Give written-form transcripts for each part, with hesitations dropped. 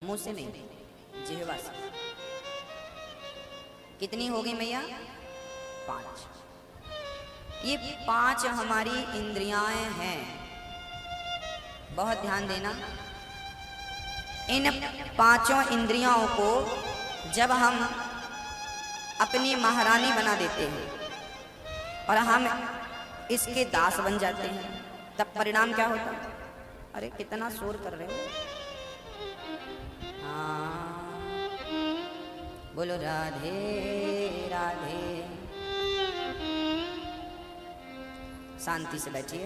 मुंह से नहीं, जिह्वा से। कितनी हो गई मैया? 5। ये 5 हमारी इंद्रियाएं हैं। बहुत ध्यान देना। इन 5 इंद्रियों को जब हम अपनी महारानी बना देते हैं और हम इसके दास बन जाते हैं, तब परिणाम क्या होता है? अरे कितना शोर कर रहे हो? हाँ, बोलो राधे राधे। शांति से बैठिए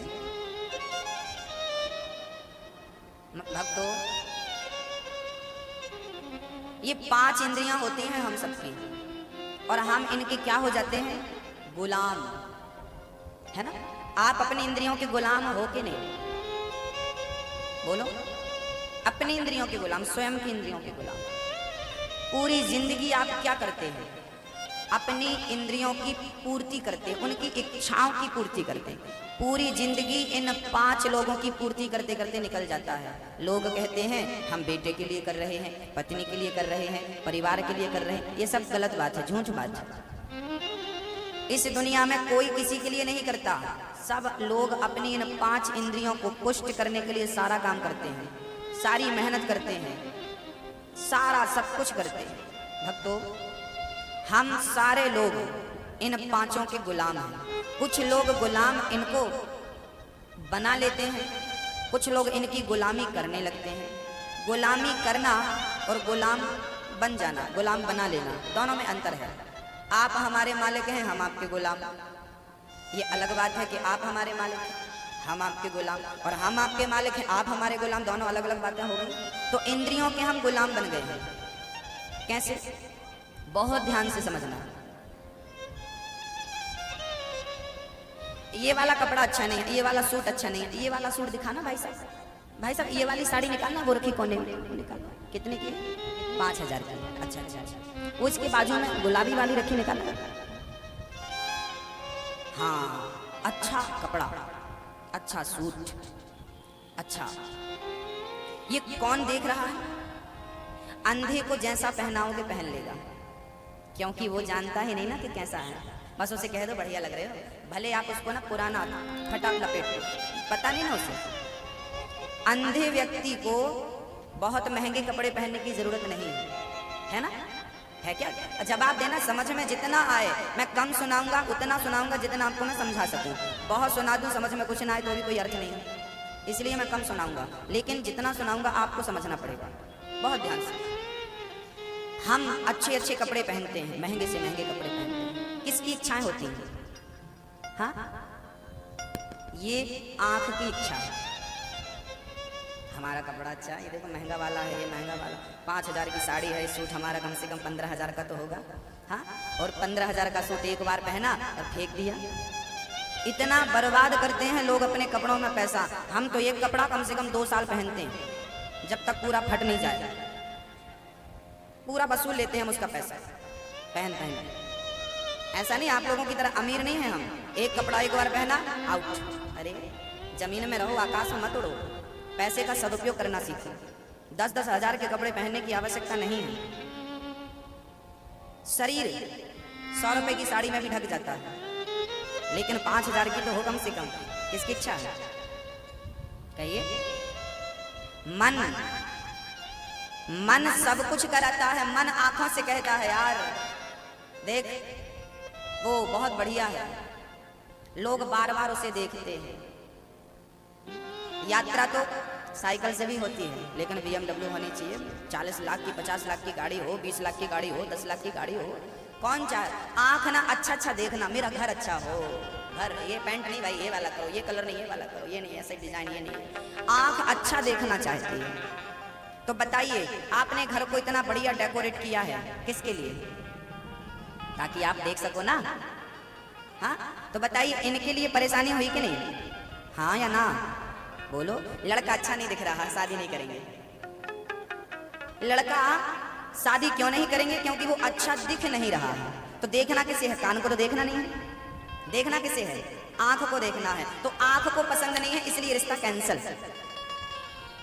भक्तों। ये 5 इंद्रियां होती हैं हम सबकी, और हम इनके क्या हो जाते हैं? गुलाम, है ना? आप अपनी इंद्रियों के गुलाम हो कि नहीं? बोलो। अपनी इंद्रियों के गुलाम, स्वयं की इंद्रियों के गुलाम। पूरी जिंदगी आप क्या करते हैं? अपनी इंद्रियों की पूर्ति करते हैं, उनकी इच्छाओं की पूर्ति करते हैं। पूरी जिंदगी इन 5 लोगों की पूर्ति करते करते निकल जाता है। लोग कहते हैं हम बेटे के लिए कर रहे हैं, पत्नी के लिए कर रहे हैं, परिवार के लिए कर रहे हैं। ये सब गलत बात है, झूठ बात है। इस दुनिया में कोई किसी के लिए नहीं करता। सब लोग अपनी इन 5 इंद्रियों को पुष्ट करने के लिए सारा काम करते हैं, सारी मेहनत करते हैं, सारा सब कुछ करते हैं। भक्तों, हम सारे लोग इन 5 के गुलाम हैं। कुछ लोग गुलाम इनको बना लेते हैं, कुछ लोग इनकी गुलामी करने लगते हैं। गुलामी करना और गुलाम बन जाना, गुलाम बना लेना, दोनों में अंतर है। आप हमारे मालिक हैं, हम आपके गुलाम। ये अलग बात है कि आप हमारे मालिक हैं, हम आपके गुलाम, और हम आपके मालिक हैं, आप हमारे गुलाम। दोनों अलग अलग बातें हो गई। तो इंद्रियों के हम गुलाम बन गए हैं। कैसे? बहुत ध्यान से समझना। ये वाला कपड़ा अच्छा नहीं है, ये वाला सूट अच्छा नहीं है, ये वाला सूट दिखाना भाई साहब। भाई साहब, ये वाली साड़ी निकालना, वो रखी कोने में निकालना। कितने की? 5000 की। अच्छा अच्छा अच्छा। वो इसके बाजू में गुलाबी वाली रखी, निकालना। हाँ, अच्छा कपड़ा, अच्छा सूट, अच्छा। ये कौन देख रहा है? अंधे को जैसा पहनाओगे पहन लेगा, क्योंकि वो जानता ही नहीं ना कि कैसा है। बस उसे कह दो बढ़िया लग रहे हो, भले आप उसको ना पुराना फटा लपेट लो, पता नहीं ना उसे। अंधे व्यक्ति को बहुत महंगे कपड़े पहनने की जरूरत नहीं है ना? है क्या? जवाब देना। समझ में जितना आए। मैं कम सुनाऊंगा, उतना सुनाऊंगा जितना आपको मैं समझा सकूं। बहुत सुना दूं, समझ में कुछ ना आए तो भी कोई अर्थ नहीं है, इसलिए मैं कम सुनाऊंगा। लेकिन जितना सुनाऊंगा आपको समझना पड़ेगा, बहुत ध्यान से। हम अच्छे अच्छे कपड़े पहनते हैं, महंगे से महंगे कपड़े पहनते हैं। किसकी इच्छाएं होती हैं? हाँ, ये आंख की इच्छा है। हमारा कपड़ा अच्छा है, ये देखो महंगा वाला है, ये महंगा वाला 5000 की साड़ी है, सूट हमारा कम से कम 15000 का तो होगा। हाँ, और 15000 का सूट एक बार पहना और फेंक दिया। इतना बर्बाद करते हैं लोग अपने कपड़ों में पैसा। हम तो एक कपड़ा कम से कम 2 साल पहनते हैं, जब तक पूरा फट नहीं जाए। पूरा वसूल लेते हैं हम उसका पैसा, पहन पहन। ऐसा नहीं, आप लोगों की तरह अमीर नहीं है हम। एक कपड़ा एक बार पहना, आउट। अरे जमीन में रहो, आकाश में मत उड़ो। पैसे का सदुपयोग करना सीखो। 10-10 हजार के कपड़े पहनने की आवश्यकता नहीं है। शरीर 100 रुपए की साड़ी में भी ढक जाता है, लेकिन 5000 की तो हो कम से कम। किसकी इच्छा है? कहिए। मन सब कुछ कराता है। मन आंखों से कहता है यार देख, वो बहुत बढ़िया है। लोग बार बार उसे देखते हैं। यात्रा तो साइकिल से भी होती है, लेकिन BMW होनी चाहिए। 40 लाख की, 50 लाख की गाड़ी हो, 20 लाख की गाड़ी हो, 10 लाख की गाड़ी हो, कौन चाहे? आंख ना अच्छा अच्छा देखना, मेरा घर अच्छा हो। घर, ये पैंट नहीं भाई, ये वाला करो, ये कलर नहीं, ये वाला करो, ये नहीं, ऐसा डिजाइन, ये नहीं। आंख अच्छा देखना चाहती है। तो बताइए, आपने घर को इतना बढ़िया डेकोरेट किया है, किसके लिए? ताकि आप देख सको ना। हाँ, तो बताइए, इनके लिए परेशानी हुई कि नहीं? हाँ या ना? बोलो। लड़का अच्छा नहीं दिख रहा, शादी नहीं करेंगे। लड़का शादी क्यों नहीं करेंगे? क्योंकि वो अच्छा दिख नहीं रहा है। तो देखना किसे है? कान को तो देखना नहीं है। देखना किसे है? आंख को देखना है। तो आंख को पसंद नहीं है, इसलिए रिश्ता कैंसिल।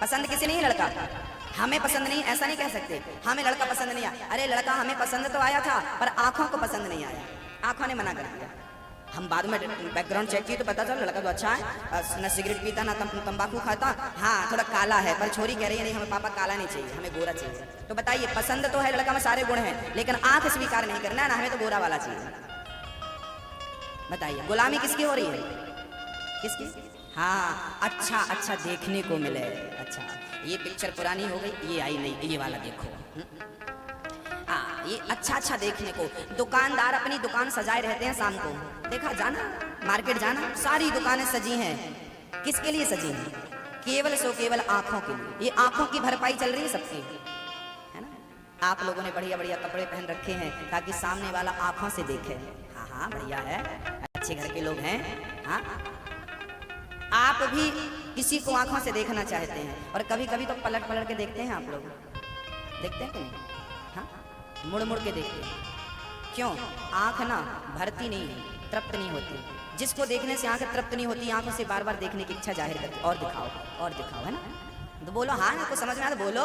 पसंद किसे नहीं है? लड़का। हमें पसंद नहीं, ऐसा नहीं कह सकते। हमें लड़का पसंद नहीं आया, अरे लड़का हमें पसंद तो आया था पर आंखों को पसंद नहीं आया, आंखों ने मना कर दिया। हम बाद में बैकग्राउंड चेक किए तो पता चला लड़का तो अच्छा है, न सिगरेट पीता ना तंबाकू खाता, हाँ थोड़ा काला है, पर छोरी कह रही है नहीं हमें पापा काला नहीं चाहिए, हमें गोरा चाहिए। तो बताइए, पसंद तो है लड़का में सारे गुण हैं, लेकिन आंख स्वीकार नहीं करना है ना, हमें तो गोरा वाला चाहिए। बताइए गुलामी किसकी हो रही है? किसकी? हाँ, अच्छा अच्छा देखने को मिले। अच्छा ये पिक्चर पुरानी हो गई, ये आई नहीं, ये वाला देखो। हाँ ये अच्छा अच्छा देखने को। दुकानदार अपनी दुकान सजाए रहते हैं शाम को, देखा जाना मार्केट जाना, सारी दुकानें सजी हैं, किसके लिए सजी हैं? केवल सो केवल आंखों के लिए। ये आंखों की भरपाई चल रही है सबकी, है ना। आप लोगों ने बढ़िया बढ़िया कपड़े पहन रखे हैं ताकि सामने वाला आंखों से देखे। हाँ हाँ बढ़िया है, अच्छे घर के लोग हैं। हाँ आप भी किसी को आंखों से देखना चाहते हैं, और कभी कभी तो पलट पलट के देखते हैं। आप लोग देखते हैं कि नहीं? हाँ मुड़ मुड़ के देखते हैं। क्यों? आंख ना भरती नहीं है, तृप्त नहीं होती। जिसको देखने से आंख तृप्त नहीं होती, आंखों से बार बार देखने की इच्छा जाहिर करती, और दिखाओ और दिखाओ, है ना। तो बोलो हाँ, आपको समझ में आया तो बोलो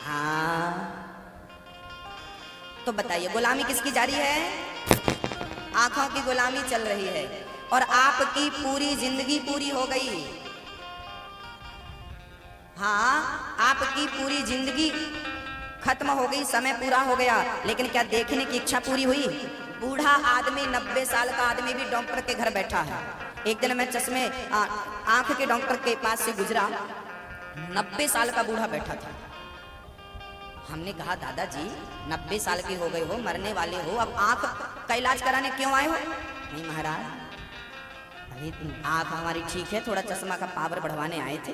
हाँ। तो बताइए गुलामी किसकी जारी है? आंखों की गुलामी चल रही है, और आपकी पूरी जिंदगी पूरी हो गई। हाँ आपकी पूरी जिंदगी खत्म हो गई, समय पूरा हो गया, लेकिन क्या देखने की इच्छा पूरी हुई? बूढ़ा आदमी 90 साल का आदमी भी डॉक्टर के घर बैठा है। एक दिन मैं चश्मे आंख के डॉक्टर के पास से गुजरा, 90 साल का बूढ़ा बैठा था। हमने कहा दादाजी 90 साल के हो गए हो, मरने वाले हो, अब आंख का इलाज कराने क्यों आए हो? नहीं महाराज, अभी आंख हमारी ठीक है, थोड़ा चश्मा का पावर बढ़वाने आए थे।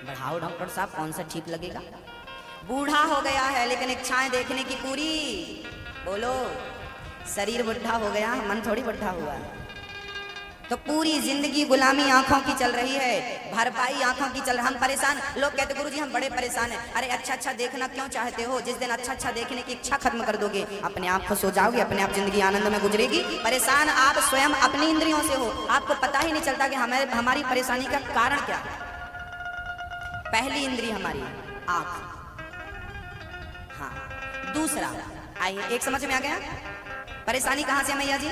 बढ़ाओ डॉक्टर साहब, कौन सा ठीक लगेगा। बूढ़ा हो गया है लेकिन इच्छाएं देखने की पूरी। बोलो, शरीर बुढ़ा हो गया, मन थोड़ी बुढ़ा हुआ। तो पूरी जिंदगी गुलामी आंखों की चल रही है, भरपाई आंखों की चल रही। हम परेशान, लोग कहते गुरुजी हम बड़े परेशान हैं। अरे अच्छा अच्छा देखना क्यों चाहते हो? जिस दिन अच्छा अच्छा देखने की इच्छा खत्म कर दोगे, अपने आप खुश हो जाओगे, अपने आप जिंदगी आनंद में गुजरेगी। परेशान आप स्वयं अपनी इंद्रियों से हो, आपको पता ही नहीं चलता कि हमारी परेशानी का कारण क्या है। पहली इंद्री हमारी आंख। हाँ दूसरा, आइए एक समझ में आ गया परेशानी कहां से मैया जी?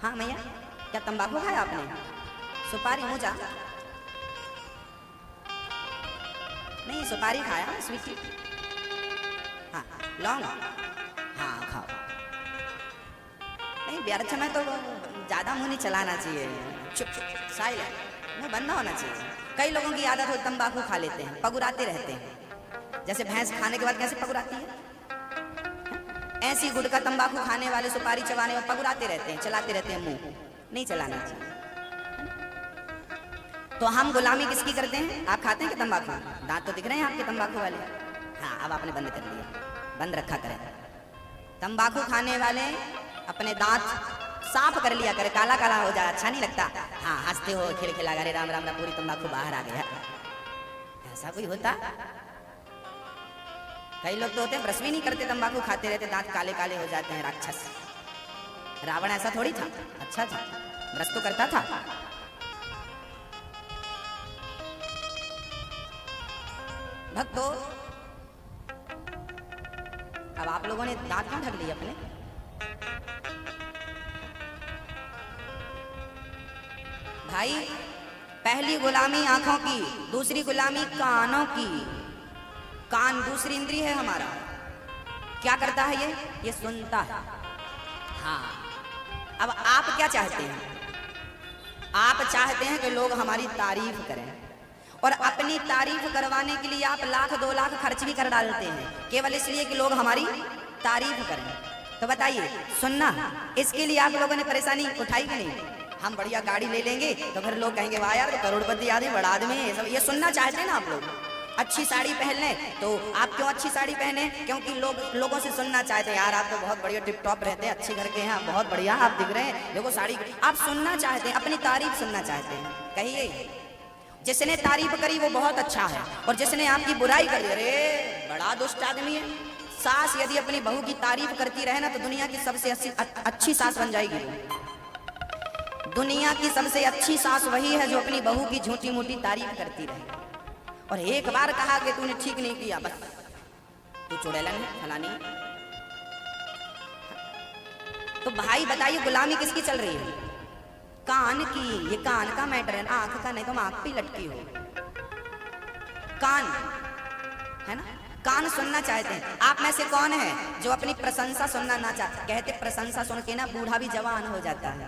हाँ मैया, क्या तंबाकू खाया आपने? सुपारी मुझा नहीं, सुपारी खाया स्वीटी। हाँ लौंग, हाँ खाओ। नहीं व्यर्थ में तो ज्यादा मुंह नहीं चलाना चाहिए, चुप चुप साइलेंट मुंह बंद होना चाहिए। कई लोगों की आदत हो तंबाकू खा लेते हैं, पगुराते रहते हैं। जैसे भैंस खाने के बाद कैसे पगुराती है, ऐसी गुटखा तंबाकू खाने वाले सुपारी चबाने और पगुराते रहते हैं, चलाते रहते हैं मुंह। नहीं चलाना चाहिए। तो हम गुलामी किसकी करते हैं? आप खाते हैं कि तंबाकू? दांत तो दिख रहे हैं आपके तंबाकू वाले। हाँ अब आपने बंद कर लिया, बंद रखा करें। तंबाकू खाने वाले अपने दांत साफ कर लिया करे, काला काला हो जाए, अच्छा नहीं लगता। हाँ हंसते हो, खिलखिला अरे राम राम, पूरी तंबाकू बाहर आ गया। ऐसा कोई होता? कई लोग तो होते हैं ब्रश भी नहीं करते, तंबाकू खाते रहते, दांत काले काले हो जाते हैं। राक्षस रावण ऐसा थोड़ी था, अच्छा था, ब्रश तो करता था। भक्तों अब आप लोगों ने दांत क्यों ढक लिए अपने? भाई पहली गुलामी आंखों की, दूसरी गुलामी कानों की। कान दूसरी इंद्री है हमारा, क्या करता है ये सुनता है। हाँ अब आप क्या चाहते हैं? आप चाहते हैं कि लोग हमारी तारीफ करें, और अपनी तारीफ करवाने के लिए आप लाख 2 लाख खर्च भी कर डालते हैं, केवल इसलिए कि लोग हमारी तारीफ करें। तो बताइए सुनना, इसके लिए आप लोगों ने परेशानी उठाई कि नहीं? हम बढ़िया गाड़ी ले लेंगे तो फिर लोग कहेंगे वाह यार तो करोड़पति आदमी, बड़ा आदमी है, सब ये सुनना चाहते हैं ना आप लोग। अच्छी साड़ी पहन लें तो आप क्यों अच्छी साड़ी पहने? क्योंकि लोगों से सुनना चाहते हैं यार आप तो बहुत बढ़िया टिप टॉप रहते हैं, अच्छे घर के हैं, बहुत बढ़िया आप दिख रहे हैं, देखो साड़ी। आप सुनना चाहते हैं, अपनी तारीफ सुनना चाहते हैं। कहिए जिसने तारीफ करी वो बहुत अच्छा है, और जिसने आपकी बुराई करी अरे बड़ा दुष्ट आदमी है। सास यदि अपनी बहू की तारीफ करती रहे ना तो दुनिया की सबसे अच्छी सास बन जाएगी। दुनिया की सबसे अच्छी सास वही है जो अपनी बहू की झूठी मूठी तारीफ करती रहे। और एक बार कहा कि तूने ठीक नहीं किया, बस तू चुड़ैलन है, फलानी। तो भाई बताइए गुलामी किसकी चल रही है? कान की। ये कान का मैटर है, आंख का नहीं, तुम आंख पे लटकी हो। कान है ना, कान सुनना चाहते हैं। आप में से कौन है जो अपनी प्रशंसा सुनना ना चाहते? कहते प्रशंसा सुन के ना बूढ़ा भी जवान हो जाता है,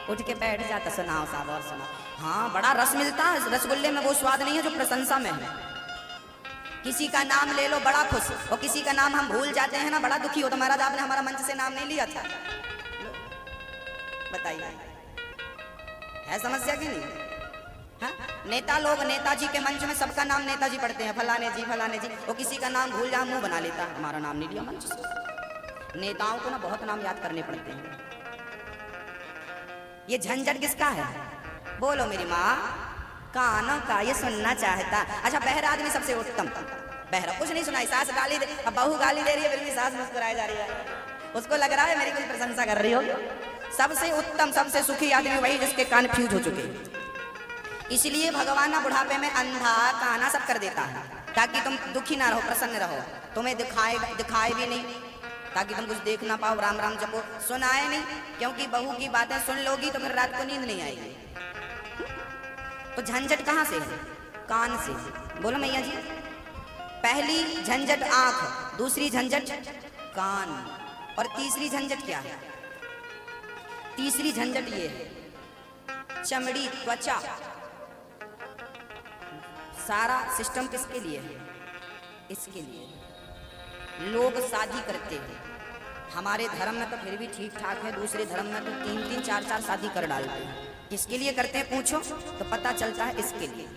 उठ के बैठ जाता, सुनाओ साहब और सुनाओ। हाँ, बड़ा रस मिलता है रसगुल्ले में, वो स्वाद नहीं है जो प्रशंसा में है। किसी का नाम ले लो बड़ा खुश, और किसी का नाम हम भूल जाते हैं ना बड़ा दुखी हो। तो महाराज आपने हमारा मंच से नाम नहीं लिया था, बताइए है समस्या की नहीं? हाँ? नेता लोग नेताजी के मंच में सबका नाम नेताजी पढ़ते हैं, फलाने जी फलाने जी। वो किसी का नाम भूल जा, मुंह बना लेता, हमारा नाम नहीं लिया मंच से। नेताओं को ना बहुत नाम याद करने पड़ते हैं। ये झंझट किसका है? बोलो मेरी माँ। कानों का, ये सुनना चाहता। अच्छा, बहरा आदमी सबसे उत्तम। बहरा कुछ नहीं सुनाई, सास गाली दे, अब बहू गाली दे रही है, फिर भी सास मुस्कुराई जा रही है। उसको लग रहा है मेरी कुछ प्रशंसा कर रही हो। सबसे उत्तम सबसे सुखी आदमी वही जिसके कान फ्यूज हो चुके। इसलिए भगवान ना बुढ़ापे में अंधा काना सब कर देता है, ताकि तुम दुखी ना रहो, प्रसन्न रहो। तुम्हें दिखाए भी नहीं, ताकि तुम कुछ देख ना पाओ। राम राम जपो, सुनाए नहीं, क्योंकि बहू की बातें सुन लोगी तो फिर रात को नींद नहीं आएगी। तो झंझट कहाँ से है? कान से। बोलो मैया जी। पहली झंझट आंख, दूसरी झंझट कान, और तीसरी झंझट क्या है? तीसरी झंझट ये है चमड़ी, त्वचा। सारा सिस्टम किसके लिए है? इसके लिए। लोग शादी करते हैं, हमारे धर्म में तो फिर भी ठीक ठाक है, दूसरे धर्म में तो 3-3, 4-4 शादी कर डालते हैं। किसके लिए करते हैं पूछो तो पता चलता है इसके लिए,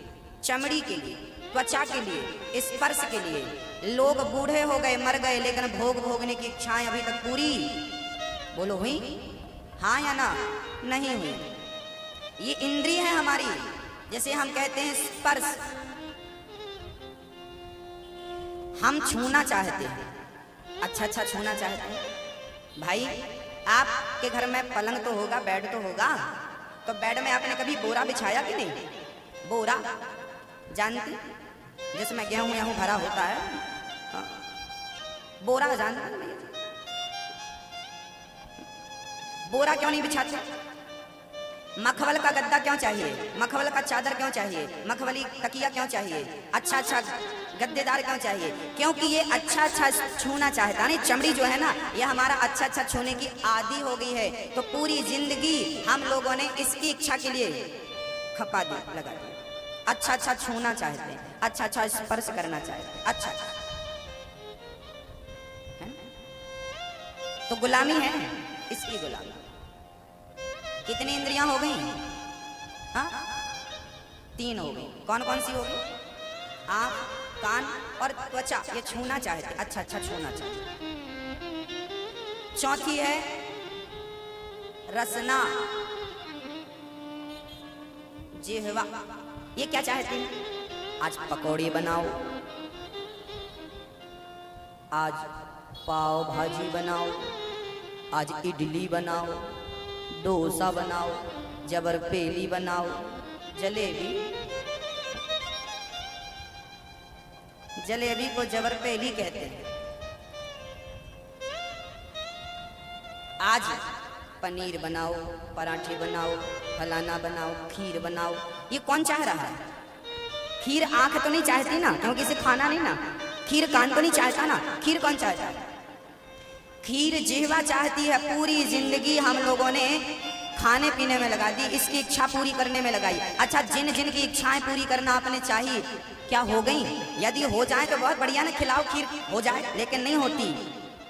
चमड़ी के लिए, त्वचा के लिए, स्पर्श के लिए। लोग बूढ़े हो गए, मर गए, लेकिन भोग भोगने की इच्छाएं अभी तक पूरी, बोलो हुई? हाँ या ना? नहीं हुई। ये इंद्रिय है हमारी, जैसे हम कहते हैं स्पर्श। हम छूना चाहते हैं, अच्छा छूना चाहते हैं। भाई आपके घर में पलंग तो होगा, बेड तो होगा, तो बेड में आपने कभी बोरा बिछाया कि नहीं? बोरा जानती, जिसमें गेहूं भरा होता है, हाँ। बोरा जानते? बोरा क्यों नहीं बिछाते? मखमल का गद्दा क्यों चाहिए? मखमल का चादर क्यों चाहिए? मखमली तकिया क्यों चाहिए? अच्छा गद्देदार क्यों चाहिए? क्योंकि ये अच्छा छूना चाहता नहीं। चमड़ी जो है ना, ये हमारा अच्छा छूने की आदी हो गई है। तो पूरी जिंदगी हम लोगों ने इसकी इच्छा के लिए खपा दी, लगा दी। अच्छा छूना चाहते हैं, अच्छा स्पर्श करना चाहते हैं, अच्छा है? तो गुलामी है, इसकी गुलामी। कितनी इंद्रियां हो गई? हाँ, 3 हो गई। कौन कौन सी हो गई? आँख, कान और त्वचा। ये छूना चाहते, अच्छा छूना चाहते। चौथी है रसना, जिह्वा। ये क्या चाहते हैं? आज पकौड़े बनाओ, आज पाव भाजी बनाओ, आज इडली बनाओ, डोसा बनाओ, जबरपेली बनाओ, जलेबी को जबरपेली कहते हैं। आज पनीर बनाओ, पराठे बनाओ, फलाना बनाओ, खीर बनाओ। ये कौन चाह रहा है? खीर आंख तो नहीं चाहती ना, क्योंकि इसे खाना नहीं ना। खीर कान तो नहीं चाहता ना, खीर कौन चाहता है? खीर जिह्वा चाहती है। पूरी जिंदगी हम लोगों ने खाने पीने में लगा दी, इसकी इच्छा पूरी करने में लगाई। अच्छा, जिन जिन की इच्छाएं पूरी करना आपने चाहिए, क्या हो गई? यदि हो जाए तो बहुत बढ़िया ना, खिलाओ खीर, हो जाए। लेकिन नहीं होती,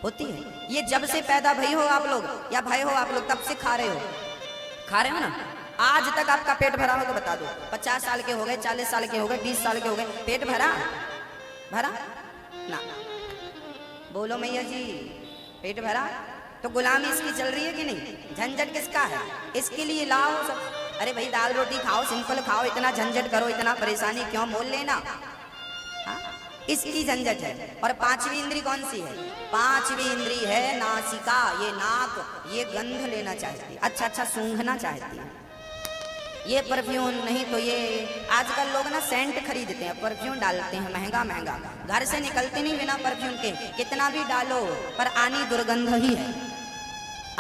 होती है। ये जब से पैदा भई हो आप लोग या भय हो आप लोग, तब से खा रहे हो ना। आज तक आपका पेट भरा हो तो बता दो। 50 साल के हो गए, 40 साल के हो गए, 20 साल के हो गए, पेट भरा ना? बोलो मैया जी, पेट भरा? तो गुलामी इसकी चल रही है कि नहीं? झंझट किसका है? इसके लिए लाओ सब। अरे भाई दाल रोटी खाओ, सिंपल खाओ, इतना झंझट करो, इतना परेशानी क्यों? मोल लेना। हाँ? इसकी झंझट है। और 5वीं इंद्री कौन सी है? 5वीं इंद्री है नासिका। ये नाक, ये गंध लेना चाहती है, अच्छा सूंघना चाहती है। ये परफ्यूम नहीं तो ये। आजकल लोग ना सेंट खरीदते हैं, परफ्यूम डालते हैं महंगा महंगा, घर से निकलते नहीं बिना परफ्यूम के। कितना भी डालो पर आनी दुर्गंध ही है।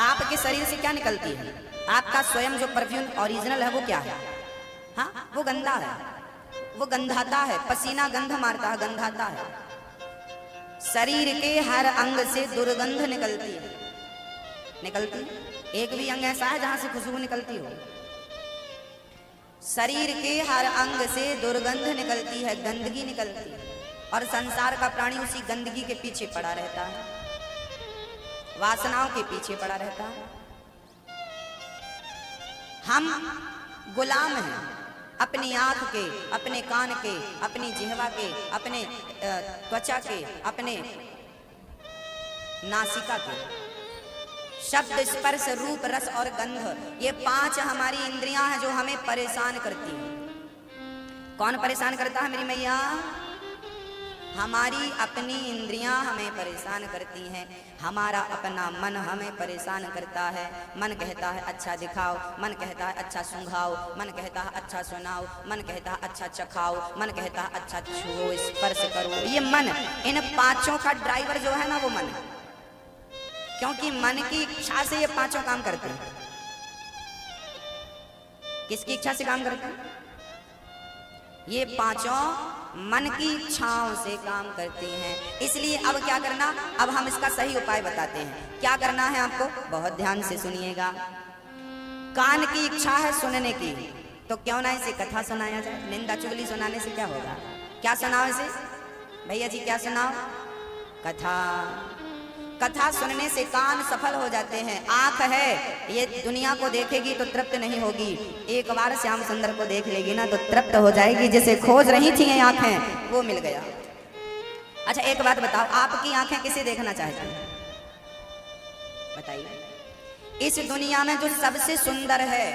आपके शरीर से क्या निकलती है? आपका स्वयं जो परफ्यूम ओरिजिनल है वो क्या है? हाँ, वो गंदा है, वो गंधाता है, पसीना गंध मारता है, गंधाता है। शरीर के हर अंग से दुर्गंध निकलती है, निकलती है। एक भी अंग ऐसा है जहां से खुशबू निकलती हो? शरीर के हर अंग से दुर्गंध निकलती है, गंदगी निकलती है। और संसार का प्राणी उसी गंदगी के पीछे पड़ा रहता है, वासनाओं के पीछे पड़ा रहता है। हम गुलाम हैं अपनी आंख के, अपने कान के, अपनी जिह्वा के, अपने त्वचा के, अपने नासिका के। शब्द, स्पर्श, रूप, रस और गंध, ये 5 हमारी इंद्रियां हैं जो हमें परेशान करती हैं। कौन परेशान करता है मेरी मैया? हमारी अपनी इंद्रियां हमें परेशान करती हैं। हमारा अपना मन हमें परेशान करता है। मन कहता है अच्छा दिखाओ, मन कहता है अच्छा सूंघाओ, मन कहता है अच्छा सुनाओ, मन कहता है अच्छा चखाओ, मन कहता है अच्छा छुओ, स्पर्श करो। ये मन, इन 5 का ड्राइवर जो है ना वो मन है। क्योंकि मन की इच्छा से ये 5 काम करते हैं। किसकी इच्छा से काम करते हैं? ये 5 मन की इच्छाओं से काम करती हैं। इसलिए अब क्या करना, अब हम इसका सही उपाय बताते हैं। क्या करना है आपको, बहुत ध्यान से सुनिएगा। कान की इच्छा है सुनने की, तो क्यों ना इसे कथा सुनाया जाए। निंदा चुगली सुनाने से क्या होगा? क्या सुनाओ इसे भैया जी, क्या सुनाओ? कथा। कथा सुनने से कान सफल हो जाते हैं। आंख है, ये दुनिया को देखेगी तो तृप्त नहीं होगी, एक बार श्याम सुंदर को देख लेगी ना तो तृप्त हो जाएगी। जिसे खोज रही थी ये आंखें वो मिल गया। अच्छा एक बात बताओ, आपकी आंखें किसे देखना चाहती हैं? बताइए। इस दुनिया में जो सबसे सुंदर है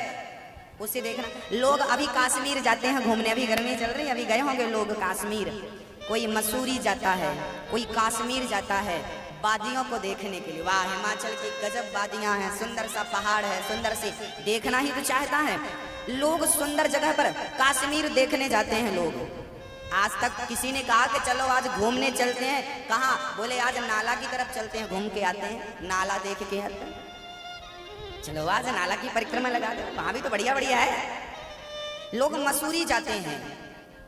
उसे देखना। लोग अभी कश्मीर जाते हैं घूमने, अभी गर्मी चल रही है, अभी गए होंगे लोग कश्मीर। कोई मसूरी जाता है, कोई कश्मीर जाता है वादियों को देखने के लिए। वाह, हिमाचल की गजब वादियां हैं, सुंदर सा पहाड़ है, सुंदर से देखना ही तो चाहता है लोग। सुंदर जगह पर कश्मीर देखने जाते हैं लोग। आज तक किसी ने कहा कि चलो आज घूमने चलते हैं, कहाँ? बोले आज नाला की तरफ चलते हैं, घूम के आते हैं, नाला देख के आते हैं। चलो आज नाला की परिक्रमा लगा दो, वहां भी तो बढ़िया बढ़िया है। लोग मसूरी जाते हैं,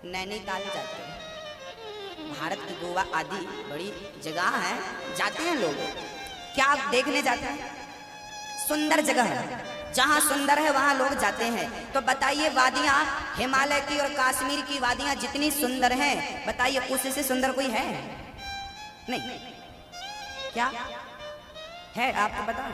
नैनीताल जाते हैं, भारत की गोवा आदि बड़ी जगह है, जाते हैं लोग। क्या देखने जाते हैं? सुंदर जगह, जहां सुंदर है वहां लोग जाते हैं। तो बताइए, वादियां हिमालय की और कश्मीर की वादियां जितनी सुंदर हैं, बताइए उससे सुंदर कोई है? नहीं। क्या है आपको बताओ?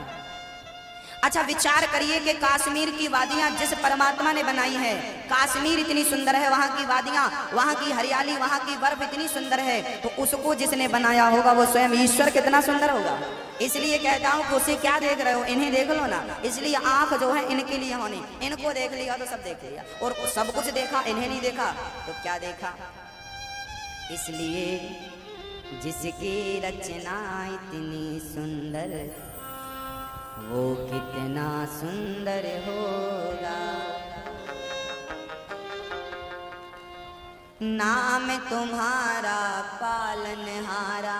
अच्छा विचार करिए कि कश्मीर की वादियां जिस परमात्मा ने बनाई है, कश्मीर इतनी सुंदर है, वहां की वादियां, वहां की हरियाली, वहां की बर्फ इतनी सुंदर है, तो उसको जिसने बनाया होगा वो स्वयं ईश्वर कितना सुंदर होगा। इसलिए कहता हूं कि उसे क्या देख रहे हो, इन्हें देख लो ना। इसलिए आंख जो है इनके लिए होनी, इनको देख लिया तो सब देख लिया, और सब कुछ देखा, इन्हें नहीं देखा तो क्या देखा। इसलिए जिसकी रचना इतनी सुंदर वो कितना सुंदर होगा। नाम तुम्हारा पालनहारा,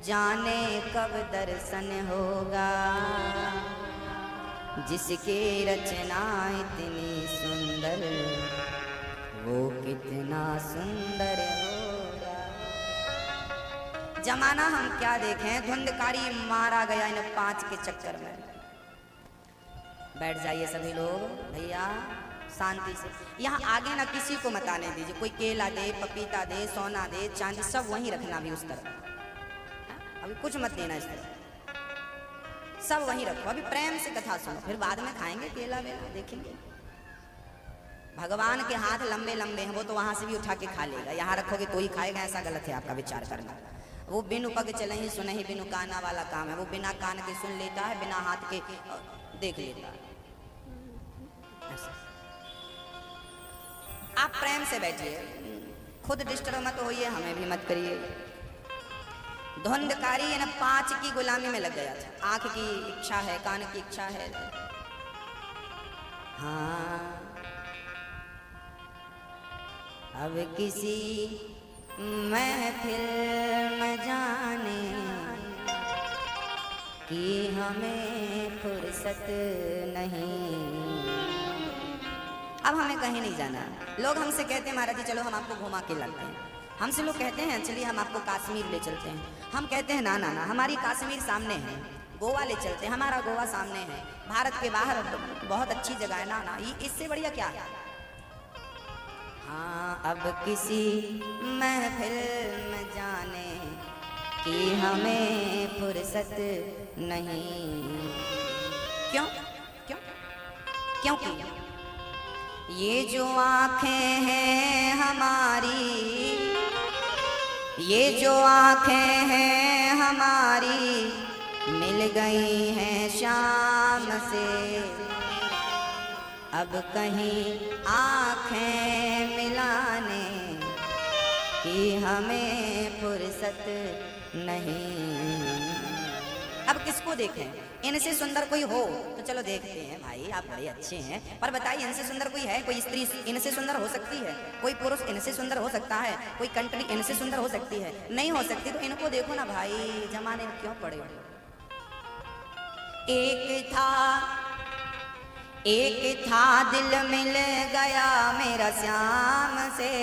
जाने कब दर्शन होगा। जिसकी रचना इतनी सुंदर वो कितना सुंदर होगा। जमाना हम क्या देखें, धुंधकारी मारा गया इन 5 के चक्कर में। बैठ जाइए सभी लोग भैया शांति से। यहाँ आगे ना किसी को मत आने दीजिए। कोई केला दे, पपीता दे, सोना दे, चांदी, सब वहीं रखना भी उस तरफ। अभी कुछ मत देना इस तरफ, सब वहीं रखो। अभी प्रेम से कथा सुनो, फिर बाद में खाएंगे केला वेला, देखेंगे। भगवान के हाथ लंबे लंबे हैं, वो तो वहां से भी उठा के खा लेगा। यहाँ रखोगे तो ही खाएगा, ऐसा गलत है आपका विचार करना। वो बिनु पग चले ही सुने ही बिनु काना वाला काम है। वो बिना कान के सुन लेता है, बिना हाथ के देख लेता है। आप प्रेम से बैठिए, खुद डिस्टर्ब मत होइए, हमें भी मत करिए। धुंधकारी इन 5 की गुलामी में लग गया था। आंख की इच्छा है, कान की इच्छा है, हाँ अब किसी महफिल में जाने कि हमें फुर्सत नहीं। अब हमें कहीं नहीं जाना। लोग हमसे कहते हैं महाराज जी चलो हम आपको घुमा के लाते हैं। हमसे लोग कहते हैं चलिए हम आपको कश्मीर ले चलते हैं। हम कहते हैं ना ना ना, हमारी कश्मीर सामने है, गोवा ले चलते हैं, हमारा गोवा सामने है, भारत के बाहर बहुत अच्छी जगह है। ना ना, ये इससे बढ़िया क्या है। हाँ अब किसी महफिल में जाने कि हमें फुर्सत नहीं। क्यों क्यों क्योंकि ये जो आँखें हैं हमारी, ये जो आँखें हैं हमारी मिल गई हैं शाम से। अब कहीं आँखें मिलाने कि हमें फुर्सत नहीं। अब किसको देखें? इनसे सुंदर कोई हो तो चलो देखते हैं भाई आप बड़े अच्छे हैं, पर बताइए इनसे सुंदर कोई है? कोई स्त्री इनसे सुंदर हो सकती है? कोई पुरुष इनसे सुंदर हो सकता है? कोई कंट्री इनसे सुंदर हो सकती है? नहीं हो सकती। तो इनको देखो ना भाई, जमाने में क्यों पड़े हो। एक था दिल मिल गया मेरा श्याम से,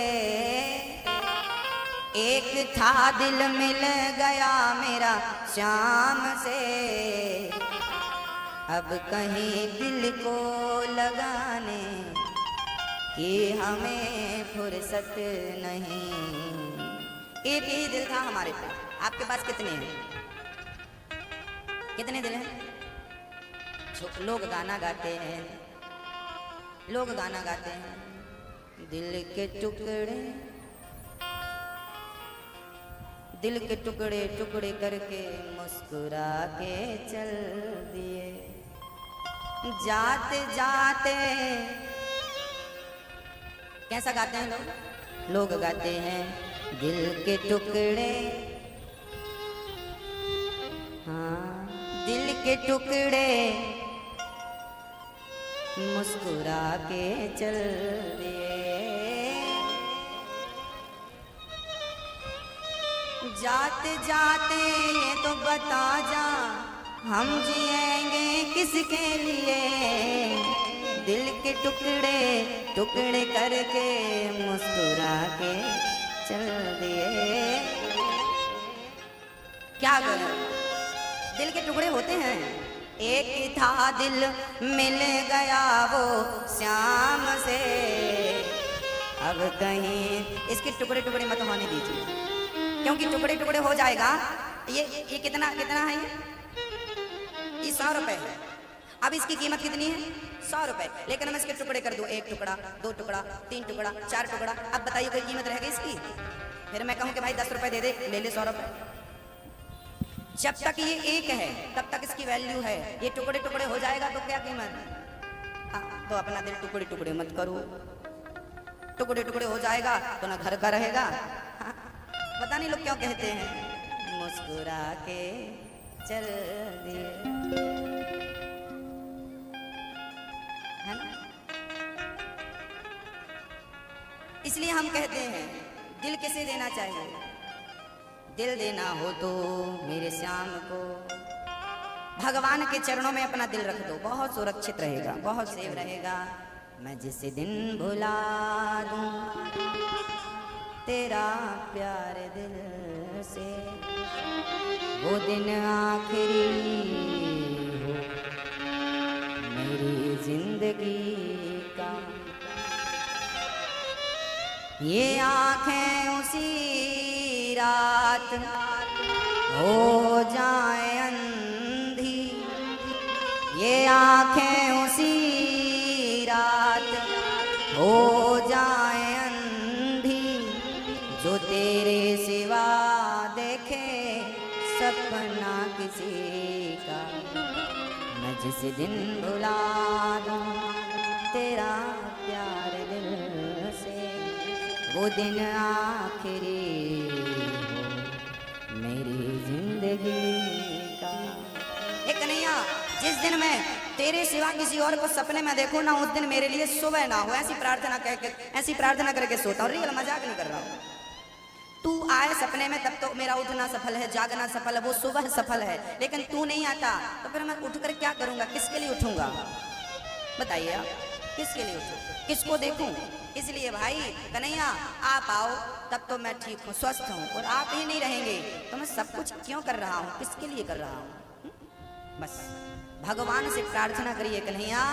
एक था दिल मिल गया मेरा श्याम से। अब कहीं दिल को लगाने कि हमें फुर्सत नहीं। एक ही दिल था हमारे पास। आपके पास कितने हैं? कितने दिल हैं? लोग गाना गाते हैं, लोग गाना गाते हैं, दिल के टुकड़े, दिल के टुकड़े टुकड़े करके मुस्कुरा के चल दिए। जाते जाते कैसा गाते हैं लोग? लोग गाते हैं दिल के टुकड़े, हाँ दिल के टुकड़े मुस्कुरा के चल दिए। जाते जाते ये तो बता जा हम जिएंगे किसके लिए। दिल के टुकड़े टुकड़े करके मुस्कुरा के चल दिए। क्या करें? दिल के टुकड़े होते हैं। एक ही था दिल मिल गया वो श्याम से। अब कहीं इसके टुकड़े टुकड़े मत होने दीजिए, क्योंकि टुकड़े टुकड़े हो जाएगा। ये कितना कितना है? ये 100 रुपए है। अब इसकी कीमत कितनी है? 100 रुपए। लेकिन मैं इसके टुकड़े कर दूं, 1 टुकड़ा, 2 टुकड़ा, 3 टुकड़ा, 4 टुकड़ा। अब बताइए कोई कीमत रहेगी इसकी? फिर मैं कहूं कि भाई 10 रुपए दे दे, ले ले 100 रुपए। जब तक ये एक है तब तक इसकी वैल्यू है। ये टुकड़े टुकड़े हो जाएगा तो क्या कीमत। तो अपना दिल टुकड़े टुकड़े मत करो। टुकड़े टुकड़े हो जाएगा तो ना घर का रहेगा। पता नहीं लोग क्यों कहते हैं मुस्कुरा के चल दिए, है ना। इसलिए हम कहते हैं दिल किसे देना चाहिए? दिल देना हो तो मेरे श्याम को भगवान के चरणों में अपना दिल रख दो, बहुत सुरक्षित रहेगा, बहुत सेफ रहेगा। मैं जिस दिन भुला दूं तेरा प्यार दिल से, वो दिन आखिरी हो मेरी जिंदगी का। ये आंखें उसी रात हो जाए अंधी, ये आंखें उसी रात हो जाए अंधी, जो तेरे सिवा देखे सपना किसी का। मैं जिस दिन भुला दूं तेरा प्यार दिल से, वो दिन आखिरी हो मेरी जिंदगी का। एक कन्हैया, जिस दिन मैं तेरे सिवा किसी और को सपने में देखो ना, उस दिन मेरे लिए सुबह ना हो, ऐसी प्रार्थना करके सोता हूँ। रियल मजाक नहीं कर रहा हूँ। तू आए सपने में तब तो मेरा उठना सफल है, जागना सफल है, वो सुबह सफल है। लेकिन तू नहीं आता तो फिर मैं उठकर क्या करूंगा? किसके लिए उठूंगा? बताइए आप, किसके लिए उठूं, किसको देखूं? इसलिए भाई कन्हैया आप आओ तब तो मैं ठीक हूँ, स्वस्थ हूँ। और आप ही नहीं रहेंगे तो मैं सब कुछ क्यों कर रहा हूँ, किसके लिए कर रहा हूँ? बस भगवान से प्रार्थना करिए, कन्हैया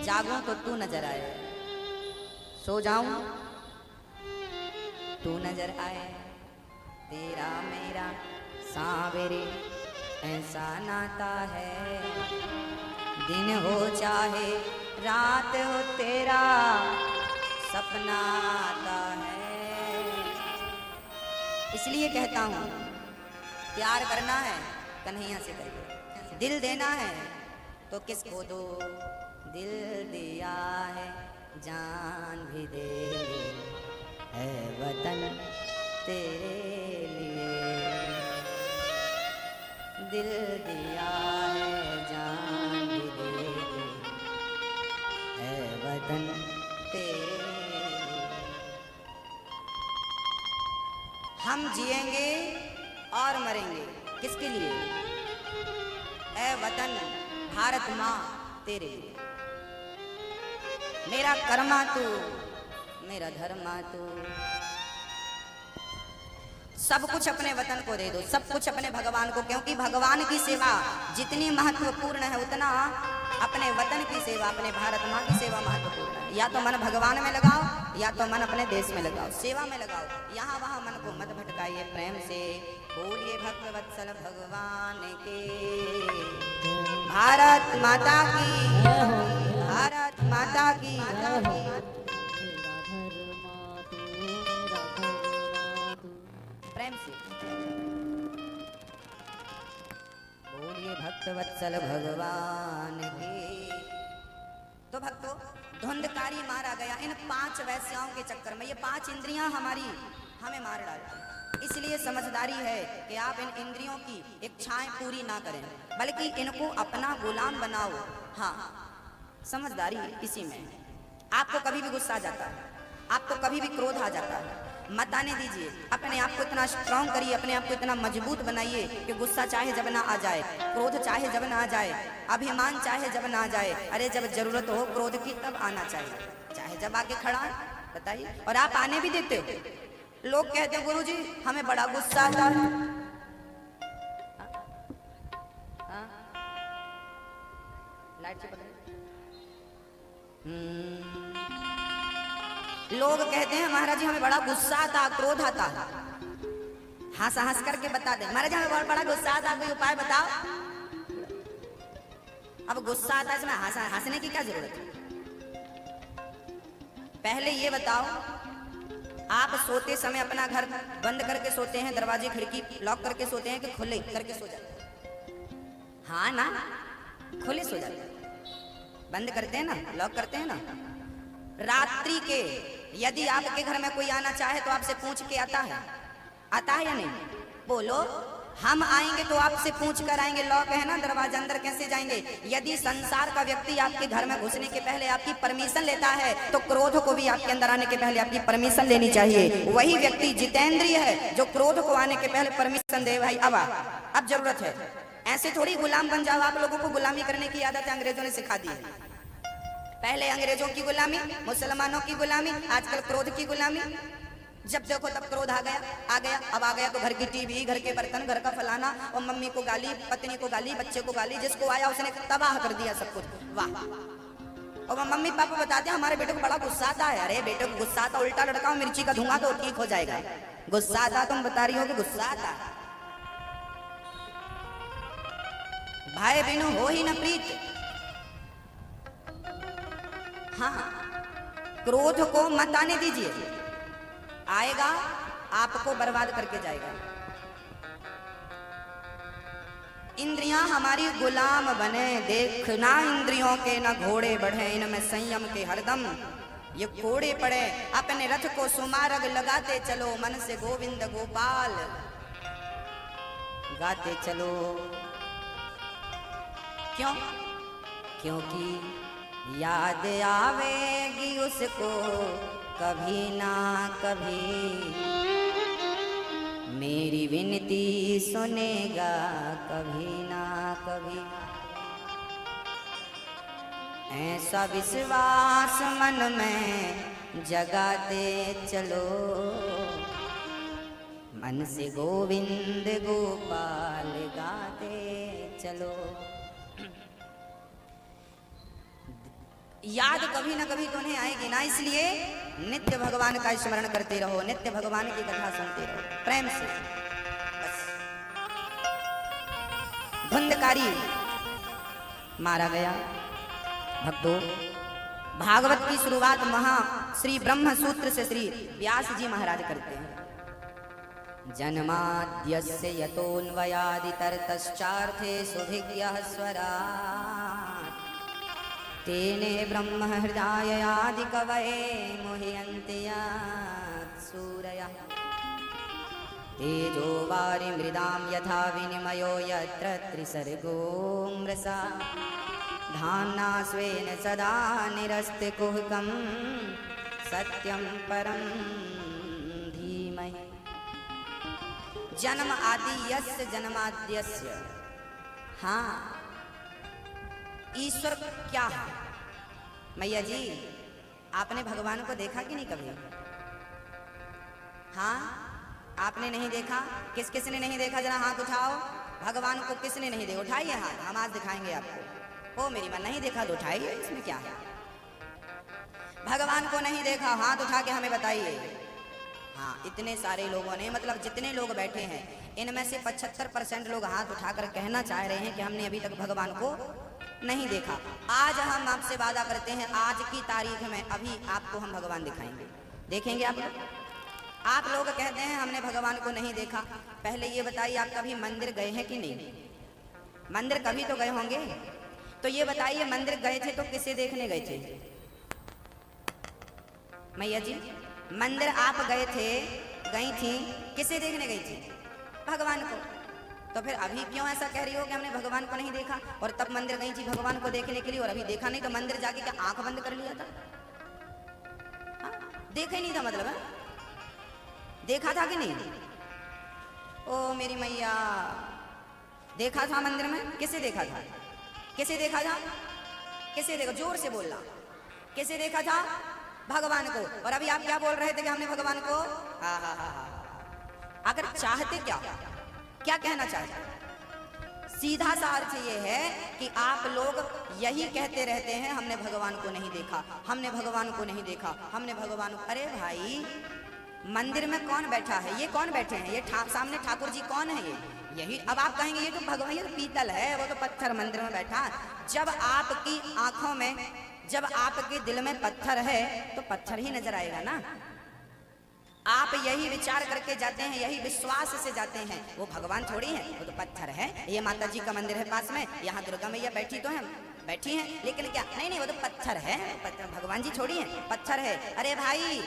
जागूं तो तू नजर आए, सो जाऊं तू नजर आए, तेरा मेरा सांवरे ऐसा नाता है, दिन हो चाहे रात हो तेरा सपना आता है। इसलिए कहता हूँ प्यार करना है कन्हैया से करिए, दिल देना है तो किसको दो, दिल दिया है जान भी दे है वतन तेरे लिए, दिल दिया है जान भी दे है वतन तेरे लिए। हम जिएंगे और मरेंगे किसके लिए? ऐ वतन भारत माँ तेरे लिए। मेरा कर्मा तू, मेरा धर्मा तू, सब कुछ अपने वतन को दे दो, सब कुछ अपने भगवान को, क्योंकि भगवान की सेवा जितनी महत्वपूर्ण है उतना अपने वतन की सेवा, अपने भारत माँ की सेवा महत्वपूर्ण है। या तो मन भगवान में लगाओ या तो मन अपने देश में लगाओ, सेवा में लगाओ, यहाँ वहाँ मन को मत भटकाइए। प्रेम से बोलिए भक्त वत्सल भगवान के, भारत माता की, भारत माता की। प्रेम से बोलिए भक्त वत्सल भगवान के। तो भक्तों धुंधकारी मारा गया इन 5 वैश्याओं के चक्कर में। ये 5 इंद्रियां हमें मार डालती। इसलिए समझदारी है कि आप इन इंद्रियों की इच्छाएं पूरी ना करें, बल्कि इनको अपना गुलाम बनाओ। हाँ, समझदारी इसी में। आपको कभी भी गुस्सा आ जाता है, आपको कभी भी क्रोध आ जाता है, मत आने दीजिए। अपने आप को इतना स्ट्रांग करिए, अपने आप को इतना मजबूत बनाइए कि गुस्सा चाहे जब ना आ जाए, क्रोध चाहे जब ना आ जाए, अभिमान चाहे जब ना आ जाए, अरे जब जरूरत हो क्रोध की तब आना चाहिए, चाहे जब आके खड़ा। बताइए, और आप आने भी देते हो। लोग कहते हैं गुरुजी हमें बड़ा गुस्सा आता है। लाइट से पकड़े। लोग कहते हैं महाराज जी हमें बड़ा गुस्सा आता, क्रोध आता। हंस हंस करके बता दे, महाराज हमें बहुत बड़ा गुस्सा आता, कोई उपाय बताओ। अब गुस्सा आता है इसमें हंसने की क्या जरूरत है? पहले ये बताओ, आप सोते समय अपना घर बंद करके सोते हैं, दरवाजे खिड़की लॉक करके सोते हैं कि खुले करके सो जाते हैं? हाँ ना, खुले सो जाते हैं, बंद करते हैं ना, लॉक करते हैं ना। रात्रि के यदि आपके घर में कोई आना चाहे तो आपसे पूछ के आता है या नहीं? बोलो। हम आएंगे तो आपसे पूछ कर आएंगे, लॉक है ना दरवाजा, अंदर कैसे जाएंगे? यदि संसार का व्यक्ति आपके घर में घुसने के पहले आपकी परमिशन लेता है तो क्रोध को भी आपके अंदर आने के पहले आपकी परमिशन लेनी चाहिए। वही व्यक्ति जितेंद्रिय है जो क्रोध को आने के पहले परमिशन दे। भाई अब जरूरत है, ऐसे थोड़ी गुलाम बन जाओ। आप लोगों को गुलामी करने की आदत अंग्रेजों ने सिखा दी है। पहले अंग्रेजों की गुलामी, मुसलमानों की गुलामी, आजकल क्रोध की गुलामी। जब देखो तब क्रोध आ गया। अब आ गया तो घर की टीवी, घर के बर्तन, घर का फलाना, और मम्मी को गाली, पत्नी को गाली, बच्चे को गाली, जिसको आया उसने तबाह कर दिया सब कुछ। वाह। और मम्मी पापा बताते हैं हमारे बेटे को बड़ा गुस्सा आता है। अरे बेटे को गुस्सा आता, उल्टा लड़काओ मिर्ची का धुआं तो ठीक हो जाएगा। गुस्सा आता, तुम बता रही हो कि गुस्सा आता। भाई बहनों हो ही न प्रीत। हाँ, क्रोध को मत आने दीजिए, आएगा आपको बर्बाद करके जाएगा। इंद्रियां हमारी गुलाम बने, देखना इंद्रियों के न घोड़े बढ़े, इनमें संयम के हरदम ये घोड़े पड़े। अपने रथ को सुमारग लगाते चलो, मन से गोविंद गोपाल गाते चलो। क्यों? क्योंकि याद आवेगी उसको कभी ना कभी, मेरी विनती सुनेगा कभी ना कभी। ऐसा विश्वास मन में जगाते चलो, मन से गोविंद गोपाल गाते चलो। याद कभी ना कभी तो नहीं आएगी ना, इसलिए नित्य भगवान का स्मरण करते रहो, नित्य भगवान की कथा सुनते रहो प्रेम से। बस धुंधकारी मारा गया। भक्तों, भागवत की शुरुआत श्री ब्रह्म सूत्र से श्री व्यास जी महाराज करते हैं। जन्माद्यस्य यतोऽन्वयादितरतश्चार्थे सुभिज्ञः स्वराट्, तेने ब्रह्म हृदयादिकवये मुह्यन्ति यत् सूरयः। तेजो वारिमृदां यथा विनिमयो यत्र त्रिसर्गो मृषा, धाम्ना स्वेन सदा निरस्तिकुहकं सत्यं परं धीमहि। जन्म आदि यस्य जन्माद्यस्य। हाँ, ईश्वर क्या है? मैया जी, आपने भगवान को देखा कि नहीं कभी? हाँ, आपने नहीं देखा? किस किस ने नहीं देखा? जरा हाथ उठाओ। भगवान को किसने नहीं देखा? उठाइए हाथ, हम आज दिखाएंगे आपको। ओ मेरी मां, नहीं देखा तो उठाइए, इसमें क्या है? भगवान को नहीं देखा, हाथ उठा के हमें बताइए। हाँ, इतने सारे लोगों ने, मतलब जितने लोग बैठे हैं इनमें से 75% लोग हाथ उठाकर कहना चाह रहे हैं कि हमने अभी तक भगवान को नहीं देखा। आज हम आपसे वादा करते हैं, आज की तारीख में अभी आपको हम भगवान दिखाएंगे। देखेंगे आप लोग? आप लोग कहते हैं हमने भगवान को नहीं देखा। पहले ये बताइए, आप कभी मंदिर गए हैं कि नहीं? मंदिर कभी तो गए होंगे। तो ये बताइए, मंदिर गए थे तो किसे देखने गए थे? मैया जी, मंदिर आप गए थे, गई थी, किसे देखने गई थी? भगवान को। तो फिर अभी क्यों ऐसा कह रही हो कि हमने भगवान को नहीं देखा? और तब मंदिर गई थी भगवान को देखने के लिए और अभी देखा नहीं, तो मंदिर जाके क्या आंख बंद कर लिया था? हाँ? देखा ही नहीं था मतलब है? देखा था कि नहीं? ओ मेरी मैया, देखा था मंदिर में? किसे देखा था? किसे देखा था? किसे देखा? जोर से बोलना। किसे देखा था? भगवान को। और अभी आप क्या बोल रहे थे कि हमने भगवान को? हाँ हाँ हाँ हाँ। अगर चाहते क्या कहना चाहते? सीधा सा अर्थ ये है कि आप लोग यही कहते रहते हैं, हमने भगवान को नहीं देखा, हमने भगवान को नहीं देखा, हमने भगवान को। अरे भाई, मंदिर में कौन बैठा है? ये कौन बैठे हैं? ये सामने ठाकुर जी कौन है? ये यही। अब आप कहेंगे ये तो भगवान, ये तो पीतल है, वो तो पत्थर मंदिर में बैठा। जब आपकी आंखों में, जब आपके दिल में पत्थर है तो पत्थर ही नजर आएगा ना। आप यही विचार करके जाते हैं, यही विश्वास से जाते हैं, वो भगवान थोड़ी है, वो तो पत्थर है। ये माता जी का मंदिर है पास में, यहाँ दुर्गा मैया बैठी तो है, बैठी हैं, लेकिन क्या? नहीं, वो तो पत्थर है, पत्थर, भगवान जी थोड़ी है, पत्थर है। अरे भाई,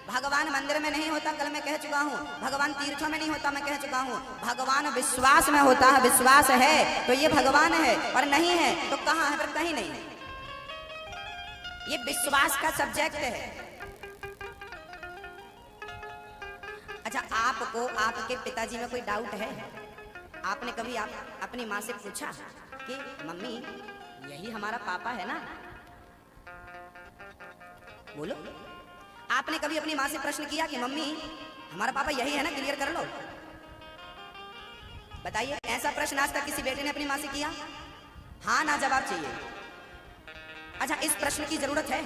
भगवान मंदिर में नहीं होता, कल मैं कह चुका हूँ। भगवान तीर्थों में नहीं होता, मैं कह चुका हूँ। भगवान विश्वास में होता है। विश्वास है तो ये भगवान है, और नहीं है तो कहाँ है? फिर कहीं नहीं। ये विश्वास का सब्जेक्ट है। अच्छा, आपको आपके पिताजी में कोई डाउट है? आपने कभी अपनी माँ से पूछा कि मम्मी यही हमारा पापा है ना? बोलो। आपने कभी अपनी माँ से प्रश्न किया कि मम्मी हमारा पापा यही है ना? क्लियर कर लो, बताइए। ऐसा प्रश्न आज तक किसी बेटे ने अपनी माँ से किया? हाँ ना जवाब चाहिए। अच्छा, इस प्रश्न की जरूरत है?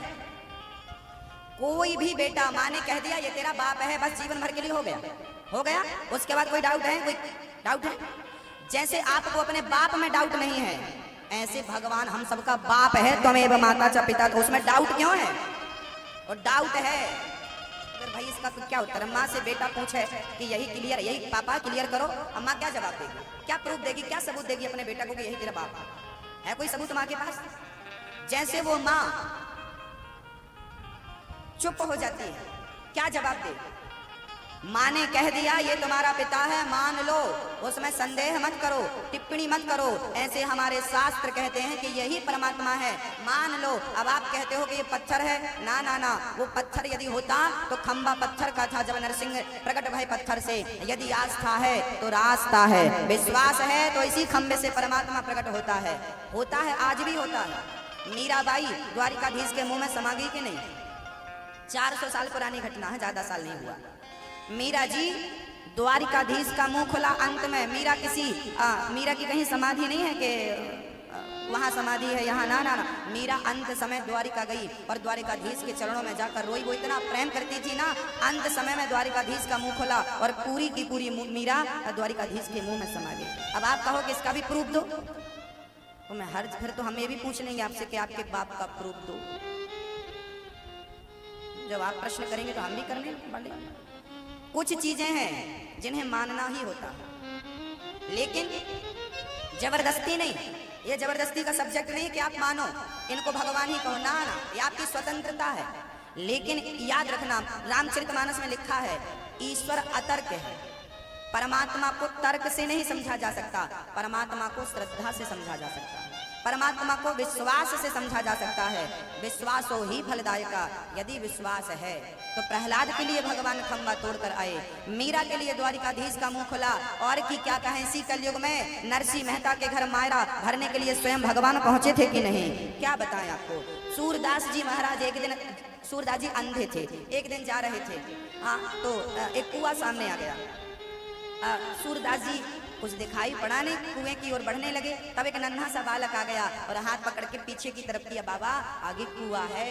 कोई भी बेटा, माँ ने कह दिया ये तेरा बाप है, बस जीवन भर के लिए हो गया, हो गया। उसके बाद कोई डाउट है? कोई डाउट है? जैसे आपको अपने बाप में डाउट नहीं है, ऐसे भगवान हम सबका बाप है, त्वमेव माता च पिता। तो उसमें डाउट क्यों है? और डाउट है फिर भाई, इसका तो क्या उत्तर? माँ से बेटा पूछे कि यही क्लियर, यही पापा क्लियर करो, अम्मा क्या जवाब देगी? क्या प्रूफ देगी? क्या सबूत देगी अपने बेटा को कि यही तेरा बाप है? कोई सबूत माँ के पास? जैसे वो माँ चुप हो जाती है, क्या जवाब दे? माँ ने कह दिया ये तुम्हारा पिता है, मान लो, उसमें संदेह मत करो, टिप्पणी मत करो। ऐसे हमारे शास्त्र कहते हैं कि यही परमात्मा है, मान लो। अब आप कहते हो कि ये पत्थर है, ना ना ना, वो पत्थर यदि होता तो खंबा पत्थर का था जब नरसिंह प्रकट भय पत्थर से। यदि आस्था है तो रास्ता है, विश्वास है तो इसी खंबे से परमात्मा प्रकट होता है आज भी होता है। मीराबाई द्वारिकाधीश के मुंह में समा गई कि नहीं? 400 साल पुरानी घटना है, ज्यादा साल नहीं हुआ। मीरा जी द्वारिकाधीश का मुंह खुला अंत में। मीरा की कहीं समाधि नहीं है कि वहां समाधि है यहाँ, ना ना ना। मीरा अंत समय द्वारिका गई और द्वारिकाधीश के चरणों में जाकर रोई। वो इतना प्रेम करती थी ना, अंत समय में द्वारिकाधीश का मुंह खुला और पूरी की पूरी मीरा द्वारिकाधीश के मुंह में समा गई। अब आप कहो कि इसका भी प्रूफ दो, तो मैं फिर तो हम ये भी पूछ लेंगे आपसे कि आपके बाप का प्रूफ दो। जब आप प्रश्न करेंगे तो हम भी करने वाले। कुछ चीजें हैं जिन्हें मानना ही होता है, लेकिन जबरदस्ती नहीं। ये जबरदस्ती का सब्जेक्ट नहीं कि आप मानो, इनको भगवान ही कहो, ना ना, ये आपकी स्वतंत्रता है। लेकिन याद रखना, रामचरितमानस में लिखा है ईश्वर अतर्क है। परमात्मा को तर्क से नहीं समझा जा सकता, परमात्मा को श्रद्धा से समझा जा सकता है, परमात्मा को विश्वास से समझा जा सकता है। विश्वासो ही फलदायका, यदि विश्वास है तो प्रहलाद के लिए भगवान खंबा तोड़कर आए, मीरा के लिए द्वारिकाधीश का मुंह खुला। और की क्या कहें, इसी कलयुग में नरसिंह मेहता के घर मायरा भरने के लिए स्वयं भगवान पहुंचे थे कि नहीं? क्या बताएं आपको। सूरदास जी महाराज एक दिन, सूरदास जी अंधे थे, एक दिन जा रहे थे, हाँ, तो एक कुआं सामने आ गया। सूरदास जी कुछ दिखाई पड़ा नहीं, कुएं की ओर बढ़ने लगे। तब एक नन्हा सा बालक आ गया और हाथ पकड़ के पीछे की तरफ किया, बाबा आगे कुआं है।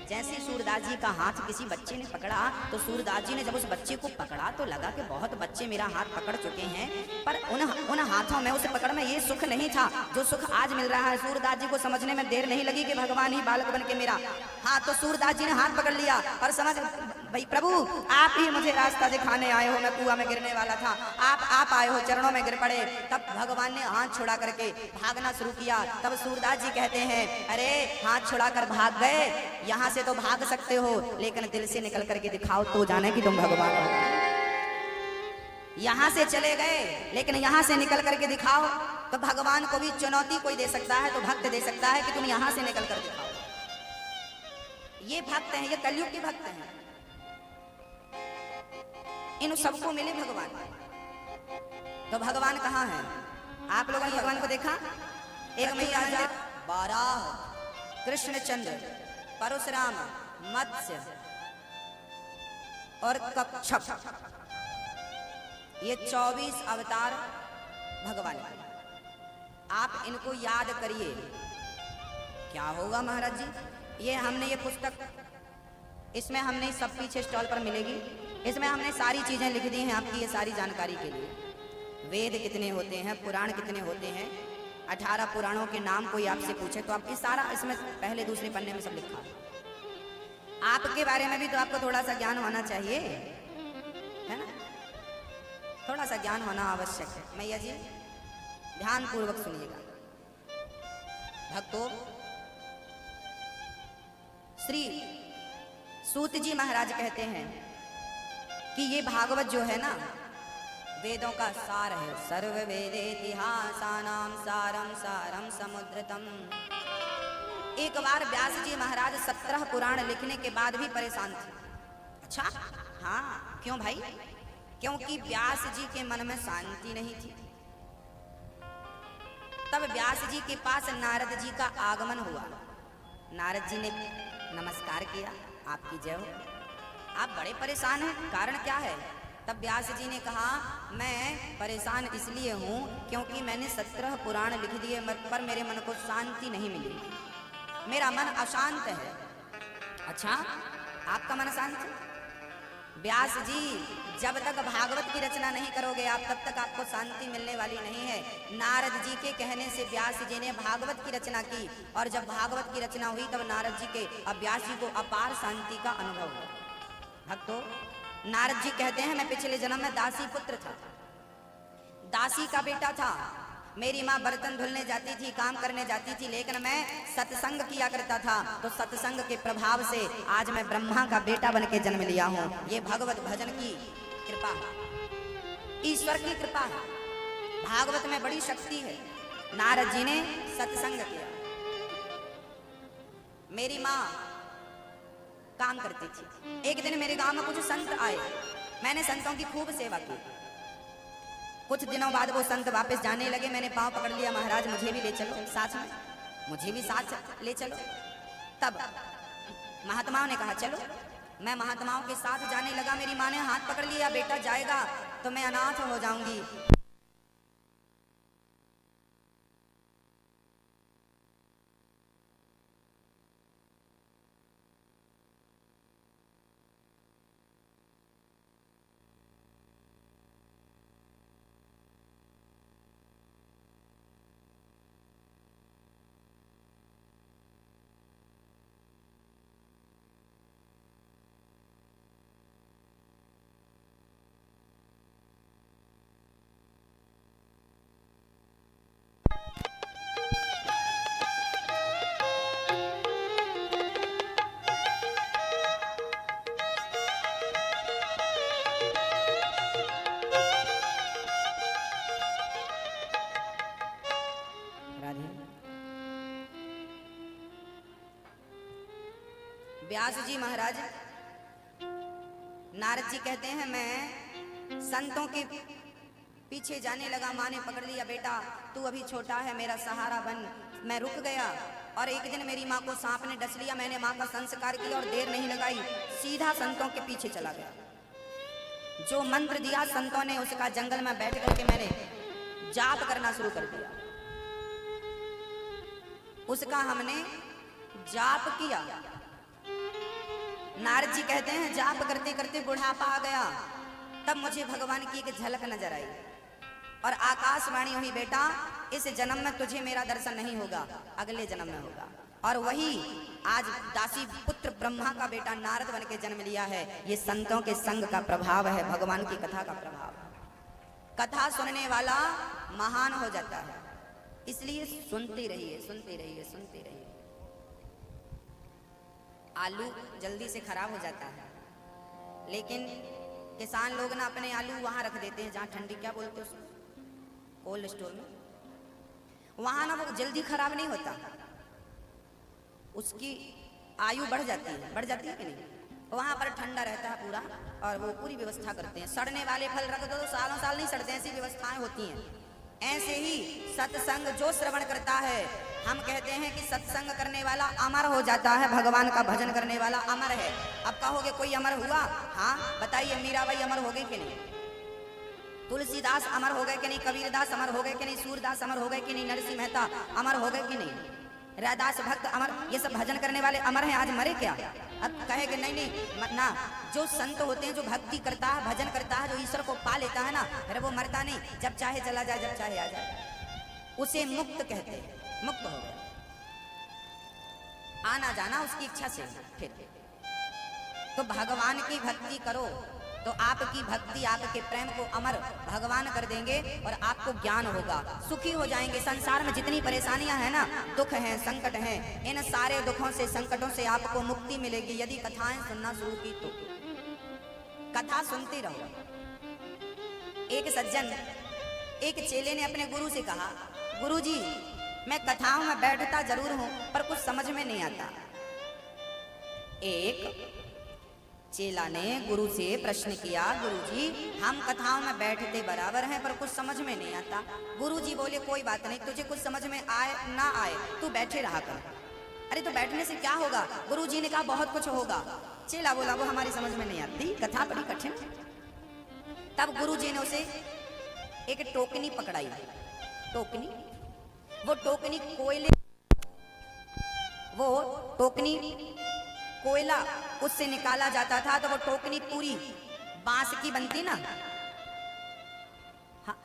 जैसे सूरदास जी का हाथ किसी बच्चे ने पकड़ा तो सूरदास जी ने जब उस बच्चे को पकड़ा तो लगा कि बहुत बच्चे मेरा हाथ पकड़ चुके हैं, पर उन हाथों में, उस पकड़ में ये सुख नहीं था जो सुख आज मिल रहा है। सूरदास जी को समझने में देर नहीं लगी कि भगवान ही बालक बन के मेरा हाथ, तो सूरदास जी ने हाथ पकड़ लिया और समझ, भाई प्रभु आप ही मुझे रास्ता दिखाने आए हो, मैं कुआं में गिरने वाला था, आप आए हो, चरणों में गिर पड़े। तब भगवान ने हाथ छुड़ा करके भागना शुरू किया। तब सूरदास जी कहते हैं, अरे हाथ छुड़ाकर भाग गए, यहाँ से तो भाग सकते हो, लेकिन दिल से निकल करके दिखाओ तो जाने कि तुम भगवान हो। यहाँ से चले गए, लेकिन यहाँ से निकल करके दिखाओ तो भगवान को भी चुनौती कोई दे सकता है, तो भक्त दे सकता है कि तुम यहाँ से निकल कर दिखाओ। ये भक्त हैं, ये कलयुग के भक्त हैं, इन सबको मिले भगवान। तो भगवान कहाँ है? आप लोगों ने भगवान को देखा? एक मैया, बाराह, कृष्णचंद्र, परशुराम, मत्स्य और कच्छप, ये 24 अवतार भगवान। आप इनको याद करिए, क्या होगा महाराज जी। ये हमने ये पुस्तक, इसमें हमने सब पीछे स्टॉल पर मिलेगी, इसमें हमने सारी चीजें लिख दी हैं आपकी ये सारी जानकारी के लिए। वेद कितने होते हैं, पुराण कितने होते हैं, 18 पुराणों के नाम कोई आपसे पूछे तो आप, ये सारा इसमें पहले दूसरे पन्ने में सब लिखा है। आपके बारे में भी तो आपको थोड़ा सा ज्ञान होना चाहिए, है ना? थोड़ा सा ज्ञान होना आवश्यक है। मैया जी ध्यान पूर्वक सुनिएगा। भक्तों, श्री सूत जी महाराज कहते हैं कि ये भागवत जो है ना, वेदों का सार है। सर्व वेदेतिहासानां सारम सारम समुद्रतम। एक बार व्यास जी महाराज 17 पुराण लिखने के बाद भी परेशान थे। अच्छा, हाँ, क्यों भाई? क्योंकि व्यास जी के मन में शांति नहीं थी। तब व्यास जी के पास नारद जी का आगमन हुआ। नारद जी ने नमस्कार किया, आपकी जय हो, आप बड़े परेशान हैं, कारण क्या है? तब व्यास जी ने कहा, मैं परेशान इसलिए हूँ क्योंकि मैंने 17 पुराण लिख दिए, पर मेरे मन को शांति नहीं मिली, मेरा मन अशांत है। अच्छा, आपका मन शांत है? व्यास जी, जब तक भागवत की रचना नहीं करोगे आप, तब तक आपको शांति मिलने वाली नहीं है। नारद जी के कहने से व्यास जी ने भागवत की रचना की, और जब भागवत की रचना हुई तब नारद जी के, अब व्यास जी को अपार शांति का अनुभव हुआ। भक्तों, नारद जी कहते हैं, मैं पिछले जन्म में दासी पुत्र था, दासी का बेटा था। मेरी माँ बर्तन धुलने जाती थी, काम करने जाती थी, लेकिन मैं सत्संग किया करता था, तो सत्संग के प्रभाव से आज मैं ब्रह्मा का बेटा बन के जन्म लिया हूँ। ये भगवत भजन की कृपा है, ईश्वर की कृपा है। भागवत में बड़ी शक्ति है। नारद जी ने सत्संग किया। मेरी माँ काम करती थी। एक दिन मेरे गांव में कुछ संत आए, मैंने संतों की खूब सेवा की। कुछ दिनों बाद वो संत वापस जाने लगे। मैंने पांव पकड़ लिया, महाराज मुझे भी ले चलो साथ में, मुझे भी साथ ले चलो। तब महात्माओं ने कहा चलो। मैं महात्माओं के साथ जाने लगा। मेरी माँ ने हाथ पकड़ लिया, बेटा जाएगा तो मैं अनाथ हो जाऊंगी। व्यास जी महाराज, नारद जी कहते हैं मैं संतों के पीछे जाने लगा। माँ ने पकड़ लिया, बेटा तू अभी छोटा है, मेरा सहारा बन। मैं रुक गया और एक दिन मेरी माँ को सांप ने डस लिया। मैंने माँ का संस्कार किया और देर नहीं लगाई, सीधा संतों के पीछे चला गया। जो मंत्र दिया संतों ने, उसका जंगल में बैठ करके मैंने जाप करना शुरू कर दिया। उसका हमने जाप किया। नारद जी कहते हैं जाप करते करते बुढ़ापा आ गया। तब मुझे भगवान की एक झलक नजर आई और आकाशवाणी हुई, बेटा इस जन्म में तुझे मेरा दर्शन नहीं होगा, अगले जन्म में होगा। और वही आज दासी पुत्र ब्रह्मा का बेटा नारद बन के जन्म लिया है। ये संतों के संग का प्रभाव है, भगवान की कथा का प्रभाव। कथा सुनने वाला महान हो जाता है, इसलिए सुनते रहिए, सुनते रहिए, सुनते रहिए। आलू जल्दी से खराब हो जाता है, लेकिन किसान लोग ना अपने आलू वहां रख देते हैं जहां ठंडी, क्या बोलते हैं उसको, कोल्ड स्टोर में। वहां ना वो जल्दी खराब नहीं होता, उसकी आयु बढ़ जाती है कि नहीं। वहां पर ठंडा रहता है पूरा और वो पूरी व्यवस्था करते हैं। सड़ने वाले फल रख दो तो सालों साल नहीं सड़ते, ऐसी व्यवस्थाएं होती हैं। ऐसे ही सत्संग जो श्रवण करता है, हम कहते हैं कि सत्संग करने वाला अमर हो जाता है, भगवान का भजन करने वाला अमर है। अब कहोगे कोई अमर हुआ? हाँ बताइए, मीराबाई अमर हो गई कि नहीं? तुलसीदास अमर हो गए कि नहीं? कबीरदास अमर हो गए कि नहीं? सूरदास अमर हो गए कि नहीं? नरसिंह मेहता अमर हो गए कि नहीं? रैदास भक्त अमर, ये सब भजन करने वाले अमर हैं, आज मरे क्या? अब कहेंगे नहीं नहीं ना, जो संत होते हैं, जो भक्ति करता है, भजन करता है, जो ईश्वर को पा लेता है ना, अरे वो मरता नहीं, जब चाहे चला जाए, जब चाहे आ जाए, उसे मुक्त कहते हैं। मुक्त हो गया, आना जाना उसकी इच्छा से। फिर तो भगवान की भक्ति करो तो आपकी भक्ति आपके प्रेम को अमर भगवान कर देंगे और आपको ज्ञान होगा, सुखी हो जाएंगे। संसार में जितनी परेशानियां हैं ना, दुख हैं, संकट हैं, इन सारे दुखों से, संकटों से आपको मुक्ति मिलेगी यदि कथाएं सुनना शुरू की तो। कथा सुनते रहो। एक सज्जन, एक चेले ने अपने गुरु से कहा, गुरुजी मैं कथाओं में बैठता जरूर हूं पर कुछ समझ में नहीं आता। एक चेला ने गुरु से प्रश्न किया, गुरुजी हम कथाओं में बैठते बराबर हैं पर कुछ समझ में नहीं आता। गुरुजी बोले कोई बात नहीं, तुझे कुछ समझ में आए ना आए तू बैठे रहा कर। अरे तो बैठने से क्या होगा? गुरुजी ने कहा बहुत कुछ होगा। चेला बोला वो हमारी समझ में नहीं आती, कथा बड़ी कठिन। तब गुरुजी ने उसे एक टोकनी पकड़ाई। टोकनी, वो टोकनी कोयले, वो टोकनी कोयला उससे निकाला जाता था। तो वो टोकनी पूरी बांस की बनती ना, हाँ,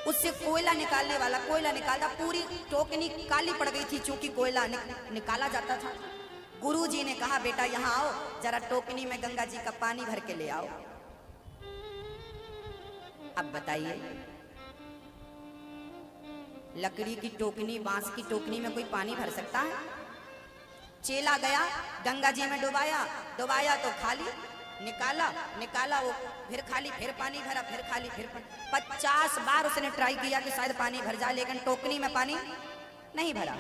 उससे कोयला निकालने वाला कोयला निकाला, पूरी टोकनी काली पड़ गई थी चूंकि कोयला निकाला जाता था। गुरुजी ने कहा बेटा यहाँ आओ, जरा टोकनी में गंगा जी का पानी भर के ले आओ। अब बताइए, लकड़ी की टोकनी, बांस की टोकनी में कोई पानी भर सकता है? चेला गया, गंगा जी में डुबाया, डुबाया तो खाली, निकाला निकाला, वो फिर खाली, फिर पानी भरा, फिर खाली, फिर 50 बार उसने ट्राई किया कि शायद पानी भर जाए, लेकिन टोकनी में पानी नहीं भरा।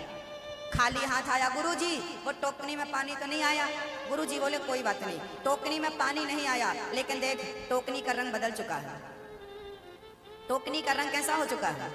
खाली हाथ आया, गुरुजी वो टोकनी में पानी तो नहीं आया। गुरुजी बोले कोई बात नहीं, टोकनी में पानी नहीं आया, लेकिन देख टोकनी का रंग बदल चुका है। टोकनी का रंग कैसा हो चुका है?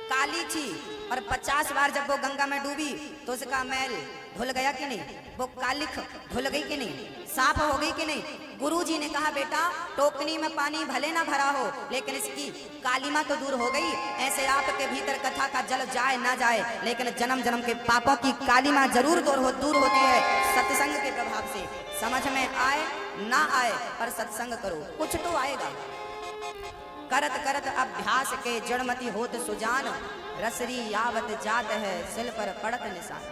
काली थी, और 50 बार जब वो गंगा में डूबी तो उसका मैल धुल गया कि नहीं, वो कालिख धुल गई कि नहीं, साफ हो गई कि नहीं। गुरुजी ने कहा बेटा टोकनी में पानी भले ना भरा हो, लेकिन इसकी कालिमा तो दूर हो गई। ऐसे आपके भीतर कथा का जल जाए ना जाए, लेकिन जन्म जन्म के पापों की कालिमा जरूर दूर होती है सत्संग के प्रभाव से। समझ में आए ना आए, पर सत्संग करो, कुछ तो आएगा। करत करत अभ्यास के जड़मती होत सुजान, रसरी यावत जात है सिल पर पड़त निशान।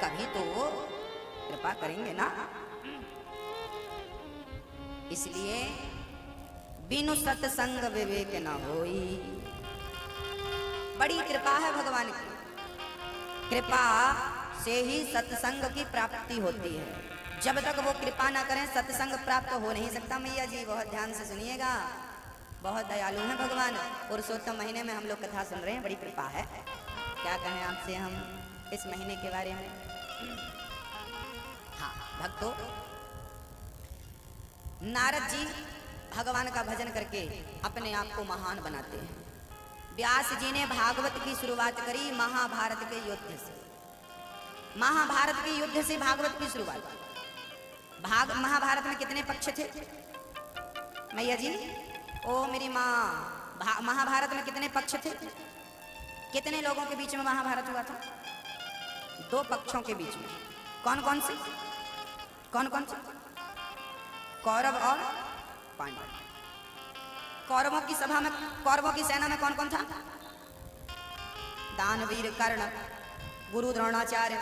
कभी तो कृपा करेंगे ना, इसलिए बिनु सत्संग विवेक न होई। बड़ी कृपा है भगवान की, कृपा से ही सत्संग की प्राप्ति होती है। जब तक वो कृपा ना करें सत्संग प्राप्त हो नहीं सकता। मैया जी बहुत ध्यान से सुनिएगा, बहुत दयालु हैं भगवान। पुरुषोत्तम महीने में हम लोग कथा सुन रहे हैं, बड़ी कृपा है। क्या कहें आपसे हम इस महीने के बारे में। हाँ भक्तों, नारद जी भगवान का भजन करके अपने आप को महान बनाते हैं। व्यास जी ने भागवत की शुरुआत करी महाभारत के युद्ध से। महाभारत के युद्ध से भागवत की शुरुआत। महाभारत में कितने पक्ष थे मैया जी? ओ मेरी माँ, महाभारत में कितने पक्ष थे? कितने लोगों के बीच में महाभारत हुआ था? 2 पक्षों के बीच में। कौन कौन से? कौन कौन से? कौरव और पांडव। कौरवों की सभा में, कौरवों की सेना में कौन कौन था? दानवीर कर्ण, गुरु द्रोणाचार्य,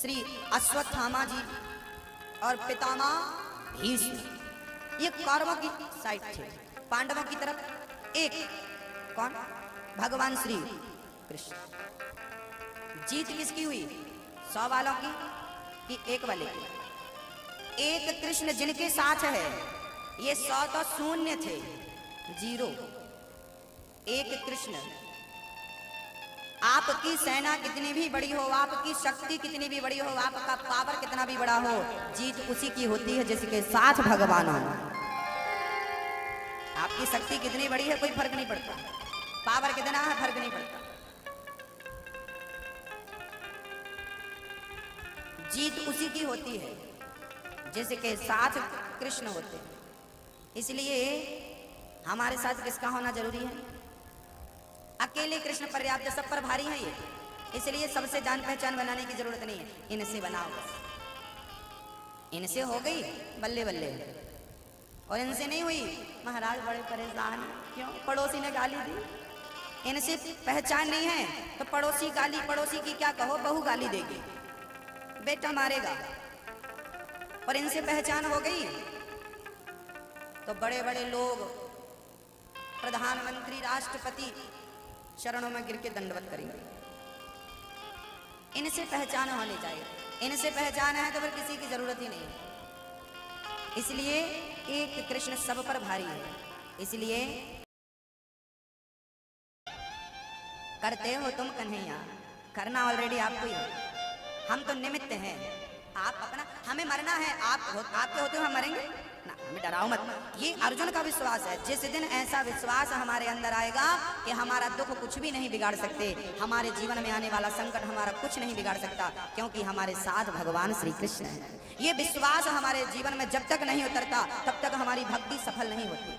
श्री अश्वत्थामा जी और पितामह भीष्म। ये कौरवों की साइड थे। पांडवों की तरफ एक कौन? भगवान श्री कृष्ण। जीत किसकी हुई? 100 वालों की कि 1 वाले की? एक कृष्ण जिनके साथ है, ये 100 तो शून्य थे, 0। एक कृष्ण। आपकी सेना कितनी भी बड़ी हो, आपकी शक्ति कितनी भी बड़ी हो, आपका पावर कितना भी बड़ा हो, जीत उसी की होती है जिसके साथ भगवान हो। आपकी शक्ति कितनी बड़ी है कोई फर्क नहीं पड़ता, पावर कितना है फर्क नहीं पड़ता, जीत उसी की होती है जिसके साथ कृष्ण होते हैं। इसलिए हमारे साथ किसका होना जरूरी है? अकेले कृष्ण पर्याप्त, सब पर भारी है ये। इसलिए सबसे जान पहचान बनाने की जरूरत नहीं है, इनसे बनाओ बस। इनसे हो गई बल्ले बल्ले, और इनसे नहीं हुई महाराज बड़े परेशान। क्यों? पड़ोसी ने गाली दी। इनसे पहचान नहीं है तो पड़ोसी गाली, पड़ोसी की क्या कहो, बहू गाली देगी, बेटा मारेगा। और इनसे पहचान हो गई तो बड़े बड़े लोग, प्रधानमंत्री, राष्ट्रपति चरणों में गिर के दंडवत करेंगे। इनसे पहचान होनी चाहिए। इनसे पहचान है तो फिर किसी की जरूरत ही नहीं है। इसलिए एक कृष्ण सब पर भारी है। इसलिए करते हो तुम कन्हैया, करना ऑलरेडी आपको ही है, हम तो निमित्त हैं। आप अपना, हमें मरना है, आपके होते हुए हम मरेंगे ना, हमें डराओ मत। ये अर्जुन का विश्वास है। जिस दिन ऐसा विश्वास हमारे अंदर आएगा कि हमारा दुख कुछ भी नहीं बिगाड़ सकते, हमारे जीवन में आने वाला संकट हमारा कुछ नहीं बिगाड़ सकता, क्योंकि हमारे साथ भगवान श्री कृष्ण है। ये विश्वास हमारे जीवन में जब तक नहीं उतरता तब तक हमारी भक्ति सफल नहीं होती।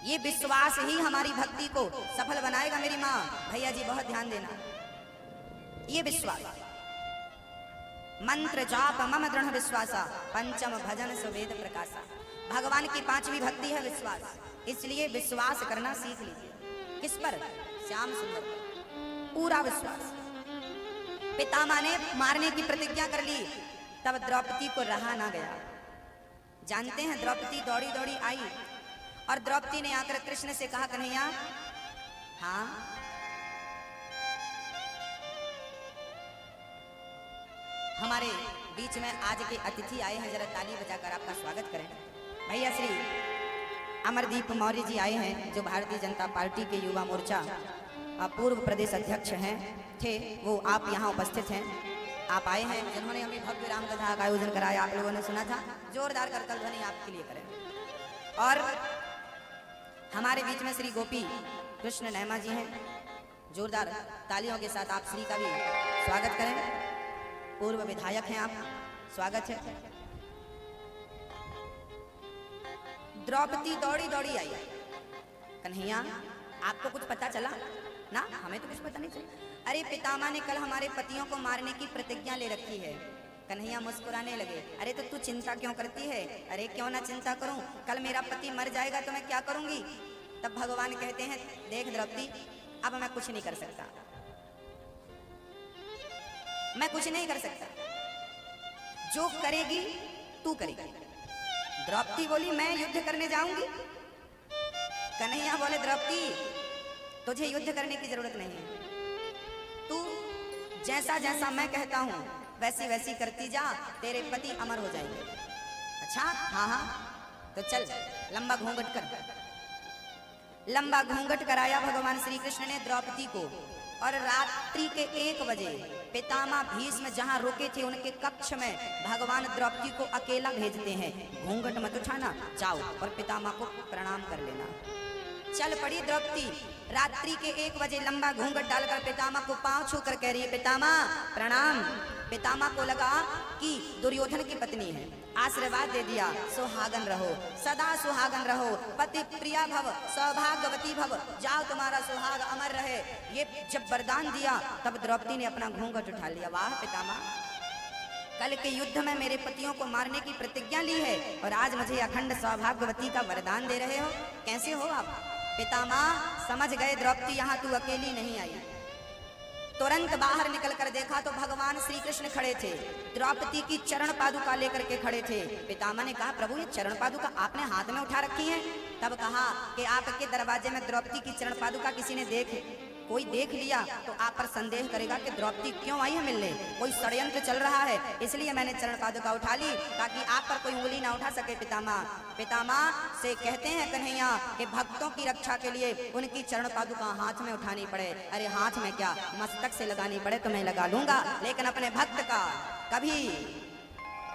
ये विश्वास ही हमारी भक्ति को सफल बनाएगा। मेरी माँ, भैया जी बहुत ध्यान देना। ये विश्वास, मंत्र जाप मम दृढ़ विश्वासा, पंचम भजन सुवेद प्रकाशा। भगवान की 5वीं भक्ति है विश्वास। इसलिए विश्वास करना सीख लीजिए। किस पर? श्याम सुंदर पर पूरा विश्वास। पितामह ने मारने की प्रतिज्ञा कर ली, तब द्रौपदी को रहा ना गया। जानते हैं, द्रौपदी दौड़ी दौड़ी आई और द्रौपदी ने आकर कृष्ण से कहा, कन्हैया हाँ हमारे बीच में आज के अतिथि आए हैं, जरा ताली बजाकर आपका स्वागत करें। भैया श्री अमरदीप मौर्य जी आए हैं, जो भारतीय जनता पार्टी के युवा मोर्चा पूर्व प्रदेश अध्यक्ष हैं थे, वो आप यहाँ उपस्थित हैं। आप आए हैं जिन्होंने हमें भव्य राम कथा का आयोजन कराया, आप लोगों ने सुना था। जोरदार करतल ध्वनि आपके लिए करें। और हमारे बीच में श्री गोपी कृष्ण नैमा जी हैं, जोरदार तालियों के साथ आप श्री का भी स्वागत करें। पूर्व विधायक हैं आप, स्वागत है। द्रौपदी दौड़ी दौड़ी आई। कन्हैया आपको कुछ पता चला ना? हमें तो कुछ पता नहीं चला। अरे पितामह ने कल हमारे पतियों को मारने की प्रतिज्ञा ले रखी है। कन्हैया मुस्कुराने लगे। अरे तो तू चिंता क्यों करती है? अरे क्यों ना चिंता करूं, कल मेरा पति मर जाएगा तो मैं क्या करूंगी? तब भगवान कहते हैं, देख द्रौपदी, अब मैं कुछ नहीं कर सकता, मैं कुछ नहीं कर सकता, जो करेगी तू करेगी। द्रौपदी बोली, मैं युद्ध करने जाऊंगी? कन्हैया बोले, द्रौपदी तुझे युद्ध करने की जरूरत नहीं है, तू जैसा जैसा मैं कहता हूं वैसी वैसी करती जा, तेरे पति अमर हो जाएंगे। अच्छा हाँ हाँ, तो चल लंबा घूंघट कर। लंबा घूंघट कराया भगवान श्री कृष्ण ने द्रौपदी को, और रात्रि के 1 बजे पितामह भीष्म जहां रुके थे उनके कक्ष में भगवान द्रौपदी को अकेला भेजते हैं। घूंघट मत उठाना, जाओ और पितामह को प्रणाम कर लेना। चल पड़ी द्रौपदी, रात्रि के 1 बजे लंबा घूंघट डालकर पितामह को पांव छू कर कह रही है, पितामह प्रणाम। पितामह को लगा कि दुर्योधन की पत्नी है, आशीर्वाद दे दिया, सुहागन रहो, सदा सुहागन रहो, पति प्रिया भव, सौभाग्यवती भव, जाओ तुम्हारा सुहाग अमर रहे। ये जब वरदान दिया तब द्रौपदी ने अपना घूंघट उठा लिया। वाह पितामह, कल के युद्ध में मेरे पतियों को मारने की प्रतिज्ञा ली है और आज मुझे अखंड सौभाग्यवती का वरदान दे रहे हो, कैसे हो आप? पितामह समझ गए द्रौपदी यहाँ तू अकेली नहीं आई। तुरंत बाहर निकलकर देखा तो भगवान श्री कृष्ण खड़े थे, द्रौपदी की चरण पादुका लेकर के खड़े थे। पितामह ने कहा, प्रभु ये चरण पादुका आपने हाथ में उठा रखी है? तब कहा कि आपके दरवाजे में द्रौपदी की चरण पादुका किसी ने कोई देख लिया तो आप पर संदेह करेगा कि द्रौपदी क्यों आई है मिलने, कोई षड्यंत्र चल रहा है, इसलिए मैंने चरण पादुका उठा ली ताकि आप पर कोई उंगली ना उठा सके। पितामह से कहते हैं कन्हैया कि भक्तों की रक्षा के लिए उनकी चरण पादुका हाथ में उठानी पड़े। अरे हाथ में क्या, मस्तक से लगानी पड़े तो मैं लगा लूंगा, लेकिन अपने भक्त का कभी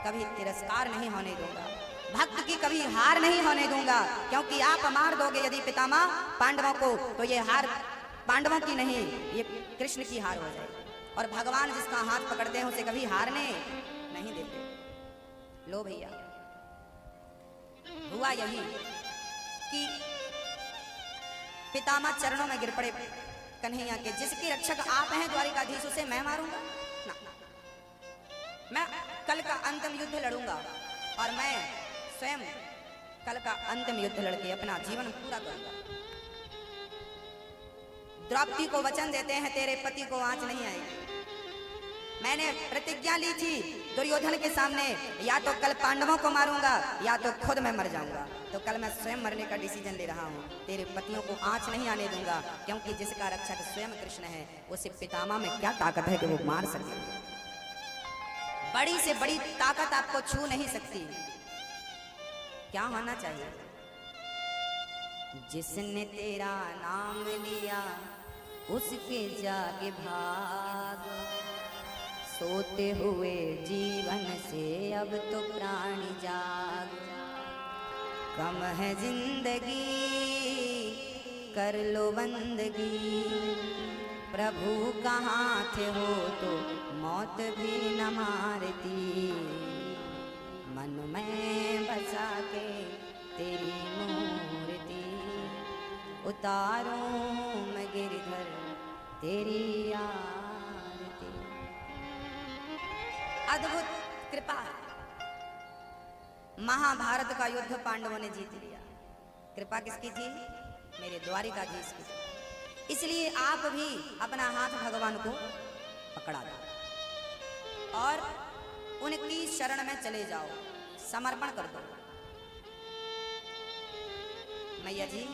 कभी तिरस्कार नहीं होने दूंगा, भक्त की कभी हार नहीं होने दूंगा, क्योंकि आप मार दोगे यदि पितामह पांडवों को तो ये हार पांडवों की नहीं, ये कृष्ण की हार हो जाएगी। और भगवान जिसका हाथ पकड़ते हैं उसे कभी हारने नहीं देते। लो भैया, हुआ यही कि पितामह चरणों में गिर पड़े कन्हैया के, जिसके रक्षक आप हैं द्वारिकाधीश, उसे मैं मारूंगा ना, मैं कल का अंतिम युद्ध लड़ूंगा और मैं स्वयं कल का अंतिम युद्ध लड़के अपना जीवन पूरा करूंगा। द्रौपदी को वचन देते हैं, तेरे पति को आंच नहीं आएगी। मैंने प्रतिज्ञा ली थी दुर्योधन के सामने, या तो कल पांडवों को मारूंगा या तो खुद मैं मर जाऊंगा, तो कल मैं स्वयं मरने का डिसीजन ले रहा हूं। तेरे पतियों को आंच नहीं आने दूंगा, क्योंकि जिसका रक्षक स्वयं कृष्ण है, उसे पितामह में क्या ताकत है कि वो मार सके? बड़ी से बड़ी ताकत आपको छू नहीं सकती। क्या होना चाहिए? जिसने तेरा नाम लिया उसके जागे भाग, सोते हुए जीवन से अब तो प्राणी जाग। कम है जिंदगी कर लो बंदगी, प्रभु कहाँ थे हो तो मौत भी न मारती। मन में बसा के तेरी मूर्ति, उतारूं मैं गिरधर तेरी आरती। अद्भुत कृपा, महाभारत का युद्ध पांडवों ने जीत लिया। कृपा किसकी थी? मेरे द्वारिकाधीश की। इसलिए आप भी अपना हाथ भगवान को पकड़ा दो और उनकी शरण में चले जाओ, समर्पण कर दो। मैया जी,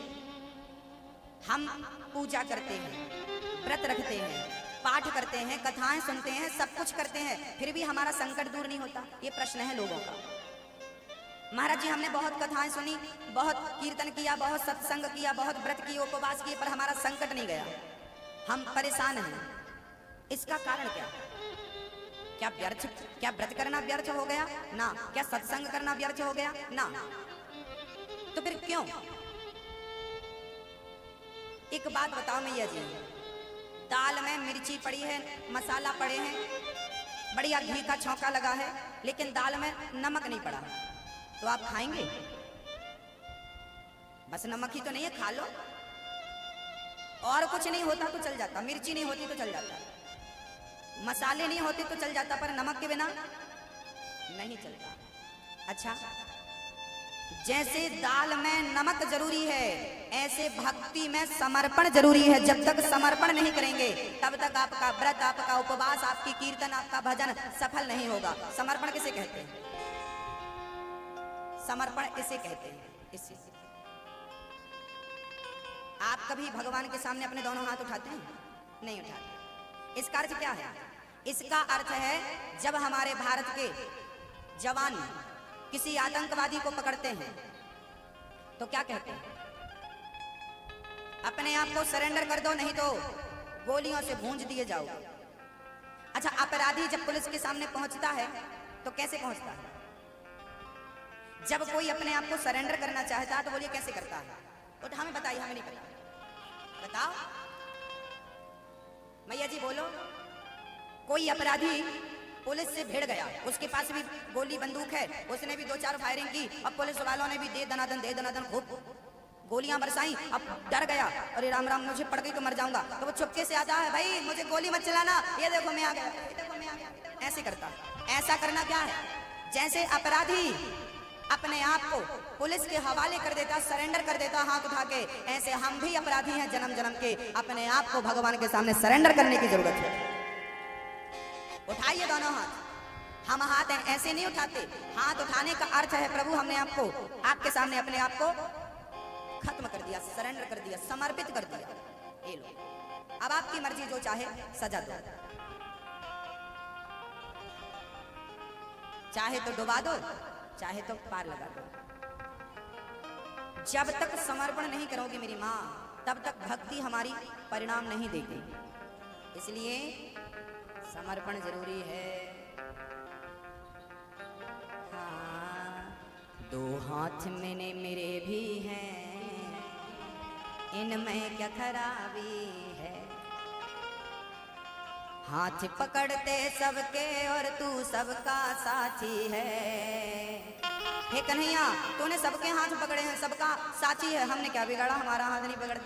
हम पूजा करते हैं, व्रत रखते हैं, पाठ करते हैं, कथाएं सुनते हैं, सब कुछ करते हैं, फिर भी हमारा संकट दूर नहीं होता? ये प्रश्न है लोगों का। महाराज जी हमने बहुत कथाएं सुनी, बहुत कीर्तन किया, बहुत सत्संग किया, बहुत व्रत किए, उपवास किए, पर हमारा संकट नहीं गया, हम परेशान हैं। इसका कारण क्या? क्या व्रत करना व्यर्थ हो गया? ना। क्या सत्संग करना व्यर्थ हो गया? ना। तो फिर क्यों? एक बात बताओ मैया जी, दाल में मिर्ची पड़ी है, मसाला पड़े हैं, बढ़िया घी का छौंका लगा है, लेकिन दाल में नमक नहीं पड़ा, तो आप खाएंगे? बस नमक ही तो नहीं है, खा लो। और कुछ नहीं होता तो चल जाता, मिर्ची नहीं होती तो चल जाता, मसाले नहीं होते तो चल जाता, पर नमक के बिना नहीं चलता। अच्छा, जैसे दाल में नमक जरूरी है, ऐसे भक्ति में समर्पण जरूरी है। जब तक समर्पण नहीं करेंगे तब तक आपका व्रत, आपका उपवास, आपकी कीर्तन, आपका भजन सफल नहीं होगा। समर्पण किसे कहते हैं? समर्पण इसे कहते हैं। इसे आप कभी भगवान के सामने अपने दोनों हाथ उठाते हैं? नहीं उठाते। इसका अर्थ क्या है? इसका अर्थ है जब हमारे भारत के जवान किसी आतंकवादी को पकड़ते हैं तो क्या कहते हैं? अपने आप को सरेंडर कर दो, नहीं तो गोलियों से भूंज दिए जाओ। अच्छा, अपराधी जब पुलिस के सामने पहुंचता है तो कैसे पहुंचता है? जब कोई अपने आप को सरेंडर करना चाहता है तो बोलिए कैसे करता है? तो हमें बताइए, हमें नहीं पता, बताओ मैया जी बोलो। कोई अपराधी पुलिस से भिड़ गया, उसके पास भी गोली बंदूक है, उसने भी 2-4 फायरिंग की, अब पुलिस वालों ने भी दे दनादन खूब गोलियां बरसाई, अब डर गया, अरे राम राम मुझे पड़ गई तो मर जाऊंगा, तो वो चुपके से आता है, भाई मुझे गोली मत चलाना, ये देखो मैं आ गया, ये देखो मैं आ गया, ऐसे करता। ऐसा करना क्या है? जैसे अपराधी अपने आप को पुलिस के हवाले कर देता, सरेंडर कर देता हाथ उठा के, ऐसे हम भी अपराधी हैं जन्म जन्म के, अपने आप को भगवान के सामने सरेंडर करने की जरूरत है। उठाइए दोनों हाथ। हम हाथ ऐसे नहीं उठाते, हाथ उठाने का अर्थ है प्रभु हमने आपको, आपके सामने अपने आप को खत्म कर दिया, सरेंडर कर दिया, समर्पित कर दिया। ये लो, अब आपकी मर्जी, जो चाहे सजा दो, चाहे तो डुबा दो, चाहे तो पार लगा दो। जब तक समर्पण नहीं करोगे मेरी माँ, तब तक भक्ति हमारी परिणाम नहीं देगी। इसलिए समर्पण जरूरी है। हाँ, 2 हाथ मैंने मेरे भी हैं, इनमें क्या खराबी है? हाथ पकड़ते सबके और तू सबका साथी है। हे कन्हैया, तूने सबके हाथ पकड़े हैं, सबका साथी है, हमने क्या बिगाड़ा? हमारा हाथ नहीं पकड़ते।